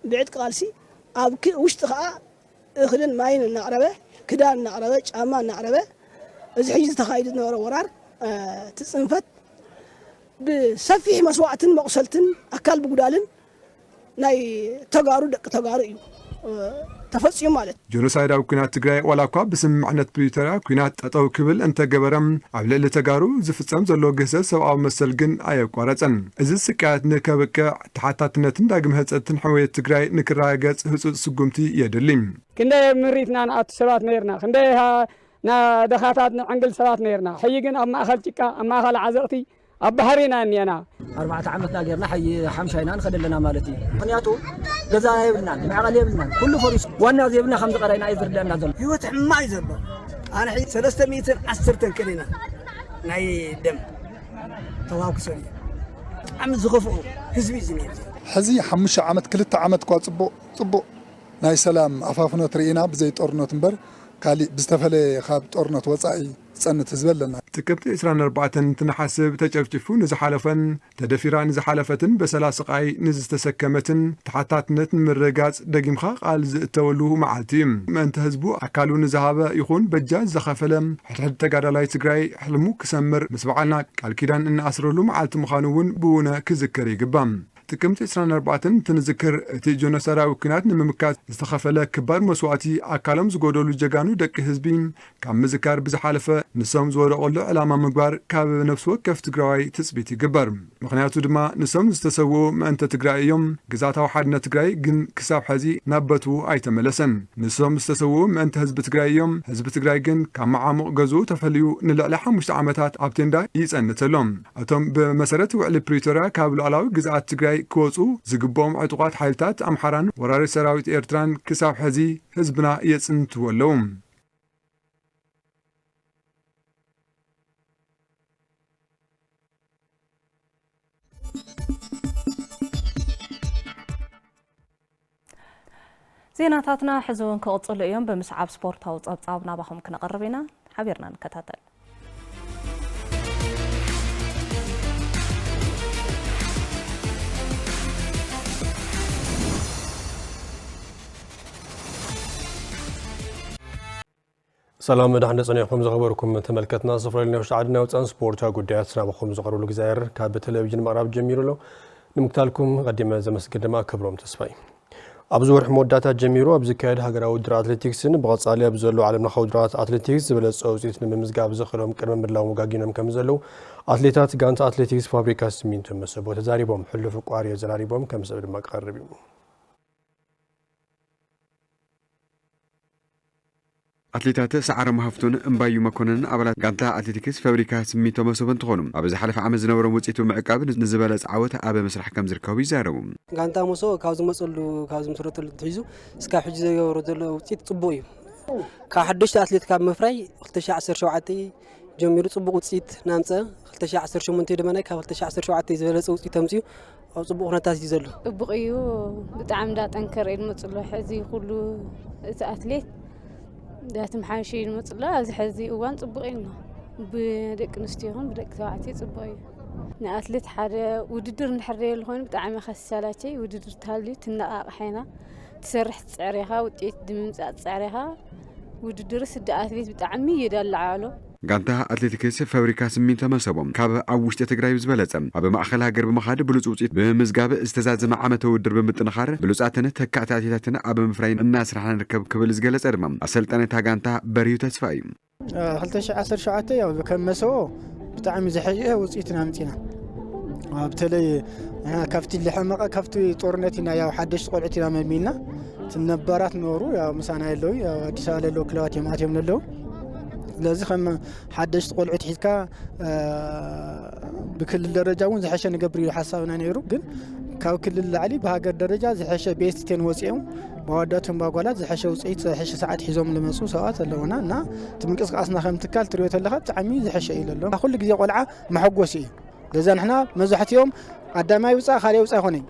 بعد قالسي أب وش تخا أخذن ماين النعربة كدان النعربة جاما النعربة إذا حجز تخايد نور ورار تصنفت بسفيح مسوعة مقصلة أكل بقدالن ناي تجارو تفصيل مالت ጆኖሳይዳዊ ኩናት ትግራይ ዋላኳ ብስምምዕነት ፕሪቶሪያ ኩናት ጠጠው ክብል እንተገበረም ኣብ ልዕሊ ተጋሩ ዝፍጸም ዘሎ ግህሰት ሰብኣዊ መሰል ግን ኣየቋረፀን እዚ ስቃያት ንከብቅዕ ተሓታትነትን ዳግም ህፀትን ሕወየት ትግራይ ንክረጋገጽ ህፁፅ ስጉምቲ የድሊ ክንደይ ምሪትና ንኣቱ ሰባት ነርና ክንደይ ደኻታት ንዕንግል ሰባት ነርና ሕጂ ግን ኣብ ማእኸል ጭቃ ኣብ ማእኸል ዓዘቕቲ ኣብ ባህሪና እኒአና 4 ዓመትና ጌርና ሕጂ 50 ኢና ንኸደለና ማለት እዩ ምክንያቱ ገዛ የብልናን መዕቐል የብልናን ኩሉ ፈሪስ ዋና ዘይብልና ከም ዝቀረይና ይዝርዳና ዘሎ ህይወት ሕማቅ እዩ ዘሎ أنا حين 310 كلنا ناي دم تواك سوري عم زغفوا حزبي زميل حزي 5 عامت 2 عامت كوا صبو ناي سلام أفافنا ترينا بزي طورنات مبر كالي بستفله خاب طورنات وصاي صنت زبلنا تكبت 24 تنحسب تجفجفو نزحالفن تدفيران زحالفتن بسلاسقاي نزتسكمتن تحتاتنت مرغاص دغيمخا قال زتولو معالتيم ما انت حزبو اكالو نزهابه يكون بجاز زخفلم حد تغادلاي تግራይ حلمو كسمر مسبعنا قال كيدان ان اسرلو معالت مخانون بونه كذكر يغبام تكمت 24 تنذكر تي جونسراو كنات نممكات استخفله كبار مسواتي اكالم زغودلو جغانو دق حزبين كم مذكر بزحالفه نسوم زورقلو علامه مغبار كاب نفس وقف تግራይ تثبيت يغبر مخنياتو دما نسوم استسوو ما انت تግራይዮም ግዛታው ሓድነት ትግራይ ግን ክሳብ ሕዚ ናበቱ ኣይተመለሰን نسوم استسوو ما انت ህዝብ ትግራይዮም ህዝብ ትግራይ ግን ከማዓሙቅ ገዙ ተፈልዩ ንልዕሊ 5 ዓመታት ኣብቴንዳ ይጸንተሎም አቶም በመሰረት ውዕል ፕሪቶሪያ ካብ ሉዓላዊ ግዛት ትግራይ كوزو زقبوم عطوقات حالتات أمحران وراري سراويت إيرتران كساب حزي حزبنا يتسنت ولوم زيناتاتنا حزون كوصل اليوم بمسعاب سبورت أو تصابنا بهم كنا قربنا حبيرنا نكتاتل سلام دحنا صنيعكم زغبركم تملكتنا صفر لنا وشعدنا وصن سبورتا قدياتنا بخم زغرو لغزاير كاب تلفزيون مقرب جميرو نمكتالكم قديما زمسقدما كبروم تسفاي ابزور موداتا جميرو ابزكاد هاغراو در اتلتيكسن بقصالي ابزلو عالمنا خودرات اتلتيكس بلص اوزيت نممزغاب زخرم قرم مدلاو مغاغينم كمزلو اتليتات غانت اتلتيكس فابريكا سمينتو مسبو تزاريبوم حلف قواري زلاريبوم كمسبد مقربيم أتليتات سعر مهفتون امبايو مكونن أبلات غانتا أتليتيكس فابريكا سميتو مسوبن تخونم أبز حلف عام زنورو وصيتو معقاب نزبالة عاوت أبا مسرح كم زركاو يزارو غانتا موسو كاوزو مسولو كاوزو مسرتل تحيزو اسكا حج زيورو دلو وصيت صبوي كا حدش أتليت كاب مفراي 2017 جميرو صبو وصيت نامصه 2018 دمنا كا 2017 زبالة وصيت تمسيو أو صبو خناتاس يزلو بقيو بتعم دا تنكر المصلو حزي كله أتليت دات محاشي المطلع زحزي وان صبقينا بدك نستيهم بدك ساعتي صبقي نأتلت حدا وددر نحري لهون بتعمي خسالاتي وددر تالي تنقاق حينا تسرح تسعريها وتيت دممصات تسعريها وددر سد أتلت بتعمي يدلعالو غانتا أتلتيكس فابريكا سمينتو مسبوم كاب أوشت تግራይ زبلصم أبا مأخل هاجر بمخاد بلوص وصيت بمزغاب استزازم عامته ودر بمطنخار بلوصاتنا تكاتاتيتاتنا أبا مفراين الناس رح نركب قبل زغلص ادمم أسلطنت غانتا بريو تسفاي 2017 ያው ከመሰው بتعمي زحجه وصيتنا متينا بتلي انا كفتي لحمقه كفتي طورنتنا يا حدش قلعتنا مميلنا تنبرات نورو يا مسانا يلو يا اديس على لو كلات يماتيم نلو لازم خم حدش قلعت حيتكا بكل درجه وين زحشه نقبري حسابنا نيرو كن كاو كل العلي بهاجر درجه زحشه بيستين وصيهم بواداتهم باقولات زحشه وصيت زحشه ساعات حيزوم لمسو ساعات لونا نا تمنقسقاسنا خم تكال تريوت لها تعمي زحشه يللو كل غزي قلعه محغوسي لذا نحنا مزحتيهم قدامي وصا خالي وصا هوني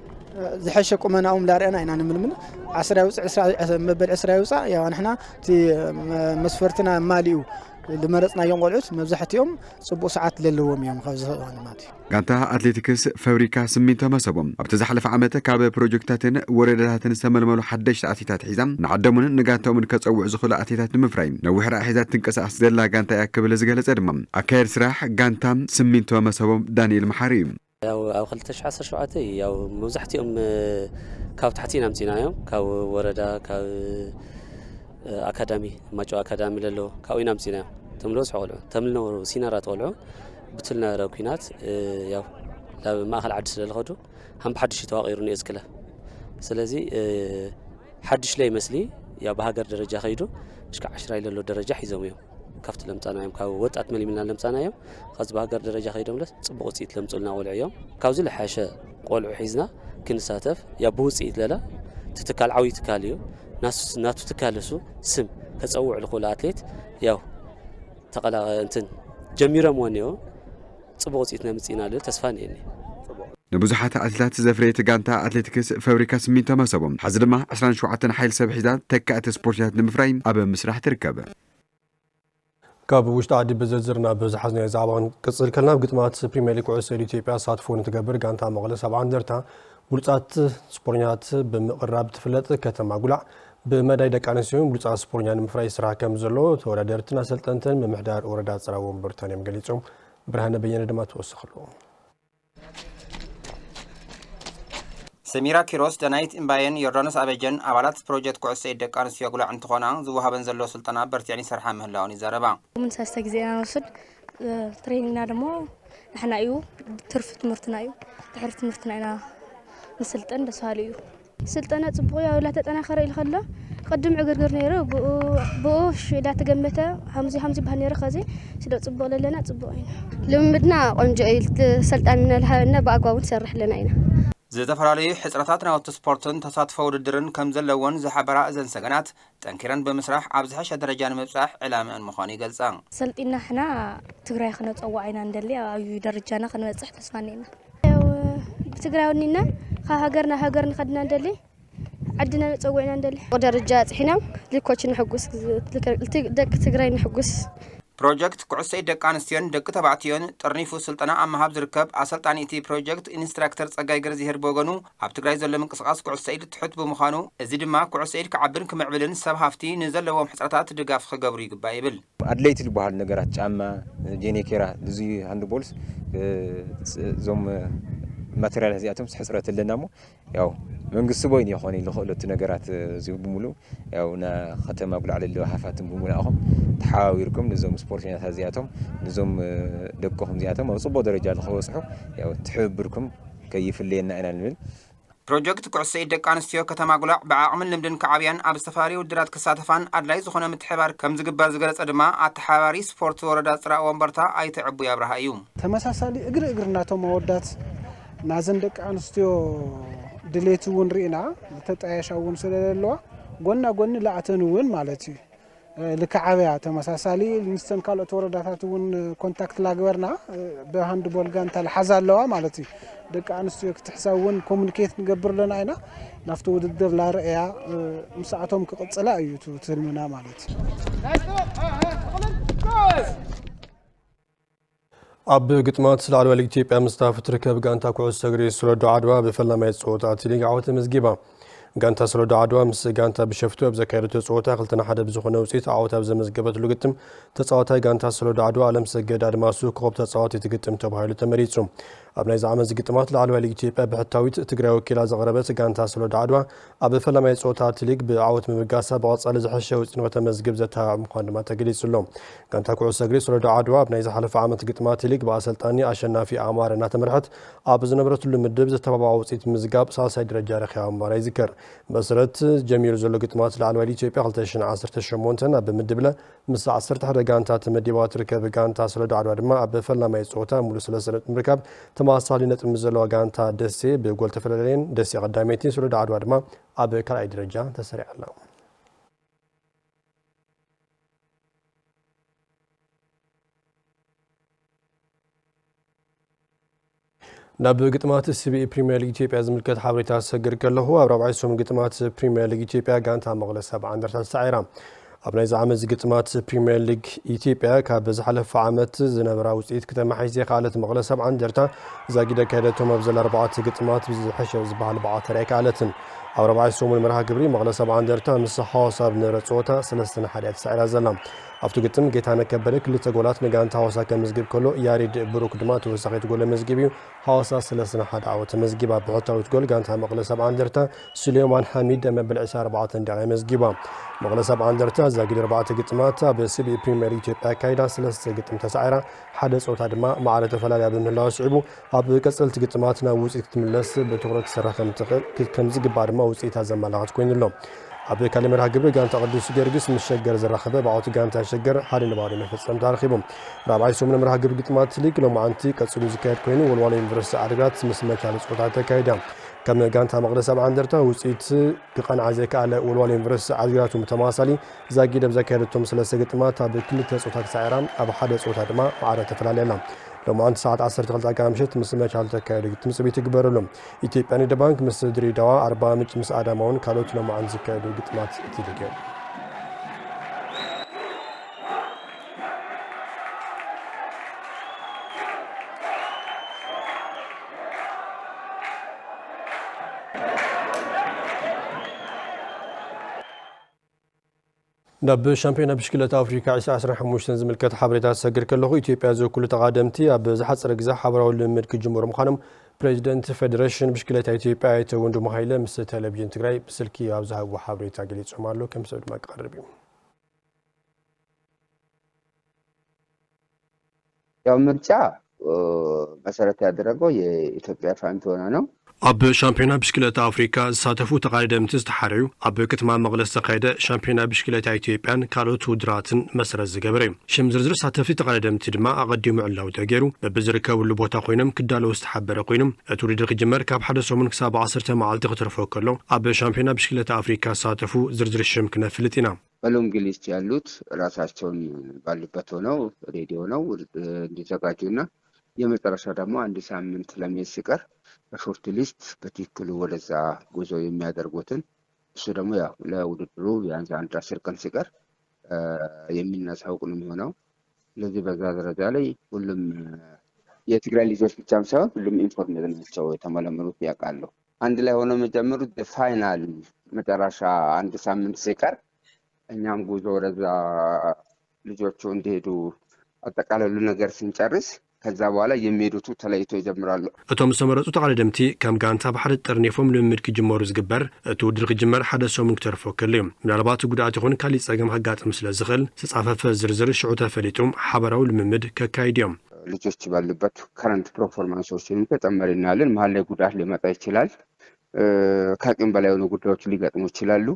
زحشه قمناهم لارينا اينا نململ 10 وصا مبل 10 وصا يا نحنا تي مسفرتنا ماليو لمرصنا يوم قلعت مزحتيهم صبو ساعات للوم يوم خزوان ماتي غانتا أتلتيكس فابريكا سمينتو مسبوم أبتزحلف عامته كاب بروجكتاتن ورداتن سململو حدش أتيتات حزام نعدمون نغانتومن كصوع زخل أتيتات مفرايم نوح راحيزات تنقساس دلا غانتا ياكبل زغلص ادمم اكير سراح غانتام سمينتو مسبوم دانيال محاريم ያው 2017 ያው መብዛሕትኦም ካብ ታሕቲና ምጽናዮም ካብ ወረዳ ካብ አካዳሚ ማጮ አካዳሚ ለሎ ካብ ኢና ምጽናዮም ተምሎስ ሐወሉ ተምልኖ ሲናራት ወልዑ ብትልና ረኩናት ያው ላብ ማእኸል ዓዲ ስለለኸዱ ሃም ሓድሽ ተዋቂሩን የዝክለ ስለዚህ ሓድሽ ላይ መስሊ ያው በሀገር ደረጃ ኸይዱ እስከ 10 ይለሎ ደረጃ ሒዘሙ እዮም كفت لمصانايم كاو وطات مليمنا لمصانايم خاص بهاجر درجه خيدملس صبق وصيت لمصلنا ولعيوم كاوز لحاشه قولع حيزنا كنساتف يا بوصيت للا تتكال عوي تكاليو ناس ناتو تكالسو سم كصوع لخول اتليت ياو ተቀላ እንትን ጀሚሮም ወኔው ጽቡቅ ውጽኢት ነምጽና ለ ተስፋ ነኝ ንብዙሓት ኣትሌታት ዘፍረየት ጋንታ ኣትሌቲክስ ፋብሪካ ሲሚንቶ መሰቦም ሓዚ ድማ 27 ሓይል ሰብ ሒዛ ተካእቲ ስፖርትታት ንምፍራይ ኣብ ምስራሕ ትርከብ ካብ ውሽጢ ዓዲ ብዝርዝርና ብዝሓዝናዮ ዛዕባን ቅፅል ከልና ግጥማት ፕሪምየር ሊግ ኩዕሶ ኢትዮጵያ ሳትፎን ትገብር ጋንታ መቐለ 70 እንደርታ ብሉፃት ስፖርተኛታት ብምቕራብ ትፍለጥ ከተማ ጉላዕ بمداي دكانسيون بلوص سبورنيان مفراي سرا كم زلو تورادرتنا سلطنتن ممحدار وردا صراوم برتانيم غليصوم برهانه بينه دما توسخلو سميرا كيروس دنايت امباين يوردانوس ابيجن ابالات بروجكت كوسي دكانسيو غلا انتخونا زوهابن زلو سلطنا برتياني سرحا مهلاوني زربا من ساستا غزينا وصل ترينينا دمو نحنا ايو ترف تمرتنا ايو تحرف تمرتنا انا نسلطن دساليو سلطنة صبويا ولا تتناخر الخلا قدم عقرقر نيرو بوش لا تجمته همزي بهنيرو خزي سلو صبوا لنا صبوين لمدنا قنجي سلطنا لها بأقوى نسرح لنا هنا زتفرالي حسراتنا والسبورتن تصادفوا ودرن كم زلون زحبراء زن سجنات تنكرا بمسرح عبزحش درجان مبصح علامة المخاني قلصان سلطنا احنا تقراي خنا تصوعينا ندلي او درجانا خنا مبصح تسفانينا تقراونينا هاجرنا خدنا ندلي عدنا تصوعنا ندلي ودرجات حنا لكوتش نحقس دك تقراي نحقس بروجكت كعسي دكانستيون دك تبعتيون ترنيفو سلطنا امهاب زركب اسلطانيتي بروجكت انستراكتور صقاي غرزيهر بوغنو اب تግራይ ዘሎ منقسقاس كعسي تحت بمخانو እዚ ድማ كعسي كعبن كمعبلن سب هافتي نزلዎም حصرታት ድጋፍ ክገብሩ ይግባእ ይብል አድለይቲ ልባሃል ነገራት ጫማ ጄኔኬራ ብዙ ሃንድ ቦልስ ዞም ማቴሪያል هذياتهم حصرت لنا مو ያው መንግስት ቦይን ይኾን ይልኸለት ነገራት እዚው ብሙሉ ያውና ከተማ ጉልዓ ለለ ሃፋትን ብሙሉ አኹም ተሓዋዊርኩም ንዞም ስፖርተኛታት هذياتهم ንዞም ደቆኹም ዚያቶም ኣብ ጽቡቕ ደረጃ ልኸወጽሑ ያው ትሕብርኩም ከይፍለየና ኢና ንብል بروجكت كعسي دكانستيو كتما غلاع بعقمن لمدن كعبيان اب سفاري ودرات كساتفان ادلاي زخونه متحبار كم زغبار زغلص دما اتحواري سبورت وردا صرا ومبرتا ايتعبو يابرهايو تمساسالي اغرناتو مودات نازن دكانستيو دليتون رينا تطايشاون سلالوا غنا غن لاعتنون مالتي لكعبيا تمساسالي لنستن كالو تورداتاتون كونتاكت لاغورنا بهاند بول غانتا الحزالوا مالتي دكانستيو كتحساون كومونيكيت نغبر لنا اينا نافتو وددر لا رأيا مساعتهم كقصلا ايوتو تلمنا مالتي اب ግጥማት ስላልወል ኢትዮጵያ መስታፍ ትርከብ ጋንታ ኩዕሶ እግሪ ስሎዶ አድዋ በፈላማይ ጾታ ሊግ ዓወት መዝጊባ ጋንታ ስሎዶ አድዋ ምስ ጋንታ ብሸፍቱ ኣብ ዘካየደቶ ጾታ ክልተና ሓደ ብዝኾነ ውጽኢት ዓወት ኣብ ዘመዝገበትሉ ግጥም ተጻዋታይ ጋንታ ስሎዶ አድዋ አለም ሰገድ አድማሱ ኮብ ተጻዋታይ ትግጥም ተባሂሉ ተመሪጹ ኣብ ናይ ዛዕመዝ ግጥማት ላዕለዋይ ኢትዮጵያ ብሕታዊት ትግራይ ወኪላ ዘቕረበት ጋንታ ስሎዶ አድዋ ኣብ ፈላማይ ጾታ ሊግ ብዓወት ምብጋሳ ብቐጻሊ ዝሐሸ ውጽኢት ተመዝግብ ዘተባብዕ ምዃኑ ድማ ተገሊጹሎ ጋንታ ኩዕሶ እግሪ ስሎዶ አድዋ ኣብ ናይ ዝሓለፈ ዓመት ግጥማት ሊግ ብኣሰልጣኒ ኣሸናፊ ኣማረ እናተመርሐት ኣብ ዝነበረትሉ ምድብ ዘተባብዓ ውጽኢት ምዝጋብ ሳልሳይ ደረጃ ረኺባ ምባራ ይዝከር መሰረት ጀሚሩ ዘሎ ግጥማት ላዕለዋይ ኢትዮጵያ 2018 ኣብ ምድብ ለ ምስ 11 ጋንታ ተመዲባ ትርከብ ጋንታ ስሎዶ አድዋ ድማ ኣብ ፈላማይ ጾታ ሙሉ ስለሰረት ምርካብ ተማሳሊ ነጥብ ዘለዋ ጋንታ ደሴ ብጎል ተፈላለየን ደሴ ቀዳሜቲ ስሎዶ አድዋ ድማ ኣብ ካልኣይ ደረጃ ተሰሪዓላ ናብ ግጥማት ሲቢኢ ፕሪሚየር ሊግ ኢትዮጵያ ዝምልከት ሓበሬታ ሰግር ከለኹ ኣብ ራብዓይ ሶም ግጥማት ፕሪሚየር ሊግ ኢትዮጵያ ጋንታ መቐለ 70 እንደርታ ተሳዒራ ኣብ ናይ ዝዓመት ግጥማት ፕሪሚየር ሊግ ኢትዮጵያ ካብ ዝሓለፈ ዓመት ዝነበራ ውጽኢት ከተማሓይሽ ካልኦት መቐለ 70 እንደርታ ዛጊደ ካይደቶም ኣብ ዘላ 4 ግጥማት ዝሐሸ ዝበሃል ብዓት ተራይ ካልኦትን ኣብ ራብዓይ ሶም መርሃ ግብሪ መቐለ 70 እንደርታ ምስ ሓዋሳ ብነበረ ጾታ 3-1 ተሳዒራ ዘላ ኣብቲ ግጥም ጌታነህ ከበደ ክልተ ጎላት ንጋንታ ሓዋሳ ከምዝግብ ከሎ ያሬድ ብሩክ ድማ ተወሳኺት ጎል መዝጊብ እዩ ሓዋሳ 3-1 ዓወት መዝጊባ ብሕታዊት ጎል ጋንታ መቐለ 70 እንደርታ ሱሌማን ሐሚድ መበል 24 ደቂቃ መዝጊባ መቐለ 70 እንደርታ ዛጊድ 4 ግጥማት ኣብ ሲቢኢ ፕሪሚየር ኢትዮጵያ ካይዳ 3 ግጥም ተሳዒራ ሓደ ጾታ ድማ ማዕረ ተፈላለያ ብምህላው ስዒቡ ኣብ ቀጽልቲ ግጥማት ናብ ውጽኢት ክትምለስ ብትኩረት ትሰርሕ ከም ዝግባእ ድማ ውጽኢት ዘመላኽት ኮይኑሎ ኣብ ካልእ መርሃ ግብሪ ጋንታ ቅዱስ ጊዮርጊስ ምስ ሸገር ዝራኸበ ብዓወት ጋንታ ሸገር ሓደ ንባዶ መፈጸም ተረኺቦም ራብዓይ ሶም መርሃ ግብሪ ግጥማት ሊግ ሎማዓንቲ ቀጽሉ ዝካየድ ኮይኑ ወልዋሎ ዩኒቨርሲቲ ዓዲግራት ምስ መቻል ጾታ ተካይዳ كم جانتا مقدس سبع عندرتا وسيت بقن عزيك على والوال ينفرس عزياتهم متماثلي زاجيد بذكرتهم سلسلة ما تابع كل تصوتات سعرام أبو حدا صوتات ما عارة فلالي لهم لو ما عند ساعة 10 تغلط كامشت مسمى حالته كاري تمسبي تكبر لهم إثيوبيا دا بانك مسدري دوا 4 مس آدمون كالوت لو ما عند زكاة قطمات تيجي نب شامبيون بشكل أفريقيا 2015 زملكت حبريتات سجل كله إثيوبيا زو كل تقدمتي أب زحت سرقزة حبروا لملك الجمهور مخانم بريزيدنت فيدريشن بشكل إثيوبيا يتوندو محايلة مثل تلفزيون تجري بسلكي أبزها وحبريتات قليل سمارلو كم سود ما قربيهم يوم مرجع مسألة هذا የኢትዮጵያ ፋንቶና ነው أب شامبيونا بشكلة أفريقيا ساتفو تقاعدم تستحريو أب كتمان مغلس تقاعدة شامبيونا بشكلة إثيوبيا كالوت ودراتن مسرز زجبري شمزرزر ساتفي تقاعدم تدما أقدم علاو تاجرو ببزركا واللبوتا قينم كدالو استحبر قينم تريد الجمر كاب حدث من كساب 10 مع التقطرفو كله أب شامبيونا بشكلة أفريقيا ساتفو زرزر الشم كنا فلتنا በሎንግሊስ ያሉት ራሳቸውን ባሉበት ሆነው ሬዲዮ ነው እንዲዘጋጁና የመጨረሻ ደግሞ አንድ ሳምንት ለሚል ሲቀር በሾርት ሊስት በትክክሉ ወደዛ ጉዞ የሚያደርጉትን እሱ ደግሞ ያው ለውድድሩ ቢያንስ አንድ 10 ቀን ሲቀር የሚነሳው ነው የሚሆነው ስለዚህ በዛ ደረጃ ላይ ሁሉም የትግራይ ልጆች ብቻም ሳይሆን ሁሉም ኢንፎርሜሽን ናቸው የተመለመሉት ያውቃሉ አንድ ላይ ሆነው መጀመሩት ፋይናል መጨረሻ አንድ ሳምንት ሲቀር እኛም ጉዞ ወደዛ ልጆቹ እንዲሄዱ አጠቃላዩ ነገር ስንጨርስ ከዛ በኋላ የሚሄዱት ተለይቶ ይጀምራሉ እቶም ሰመረጡ ተቃለደምቲ ከም ጋንታ በሐደ ጠርኔፎም ልምምድ ክጅመሩ ዝግበር እትውድር ክጅመር ሓደ ሰሙን ክተርፎ ከልዮም ምናልባት ጉዳት ይኹን ካሊ ጸገም ሀጋጥም ስለዝኽል ተጻፈፈ ዝርዝር ሽዑ ተፈሊጡም ሓበራው ልምምድ ከካይድዮም ልጆች ባሉበት ከረንት ፐርፎርማንሶችን ተጨመሪናልን መሀል ላይ ጉዳት ሊመጣ ይችላል ከአቅም በላይ የሆኑ ጉዳዮች ሊገጥሙ ይችላሉ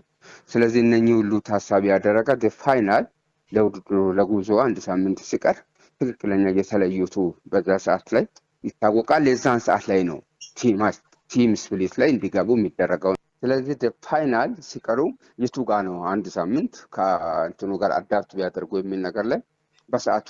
ስለዚህ እነኚህ ሁሉ ታሳቢ ያደረገ ፋይናል ለውድድሩ ለጉዞ አንድ ሳምንት ሲቀር ትክክለኛ የተለዩቱ በዛ ሰዓት ላይ ይታወቃል የዛን ሰዓት ላይ ነው ቲም ስፕሊት ላይ እንዲገቡ የሚደረገው ስለዚህ ፋይናል ሲቀሩ የቱ ጋር ነው አንድ ሳምንት ከእንትኑ ጋር አዳፕት ቢያደርጉ የሚል ነገር ላይ በሰዓቱ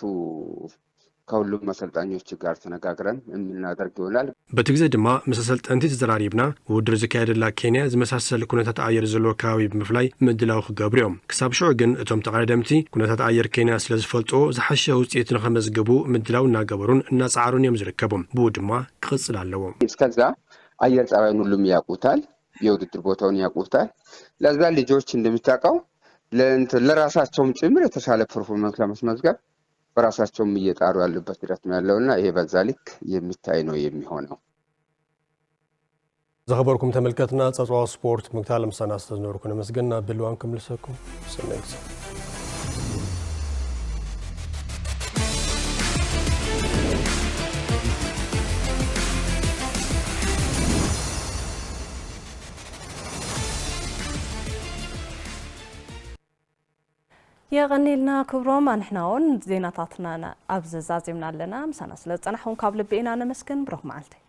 ከሁሉም መሰልጣኞች ጋር ተነጋግረን የምናደርግ ይሆናል በትግዘ ድማ መሰልጠንቲ ተዘራሪብና ውድድር ዝካየደላ ኬንያ ዝመሳሰል ኩነታት አየር ዘሎ ከባቢ ብምፍላይ ምድላው ክገብርዮም ክሳብ ሽዑ ግን እቶም ተቃለደምቲ ኩነታት አየር ኬንያ ስለዝፈልጦ ዝሓሸ ውፅኢት ንኸመዝገቡ ምድላው እናገበሩን እናፃዓሩን እዮም ዝርከቡም ብኡ ድማ ክቕፅል ኣለዎም እስከዛ አየር ጸባይን ሁሉም ያውቁታል የውድድር ቦታውን ያውቁታል ለዛ ልጆች እንደምታውቀው ለራሳቸውም ጭምር የተሻለ ፐርፎርማንስ ለማስመዝገብ በራሳቸውም እየጣሩ ያሉበት ሂደት ነው ያለውና ይሄ በዛ ልክ የሚታይ ነው የሚሆነው ዘኸበርኩም ተመልከትና ጸጽዋ ስፖርት ምክታለም ሰናስ ተዝኖርኩን መስገና ብልዋንኩም ልሰኩም ሰነግስ يغنيلنا كبروم نحناون زيناتاتنا أبزاز زازمنا لنا مسانا سلطنا حون قبل بينا نمسكن بروح معلتي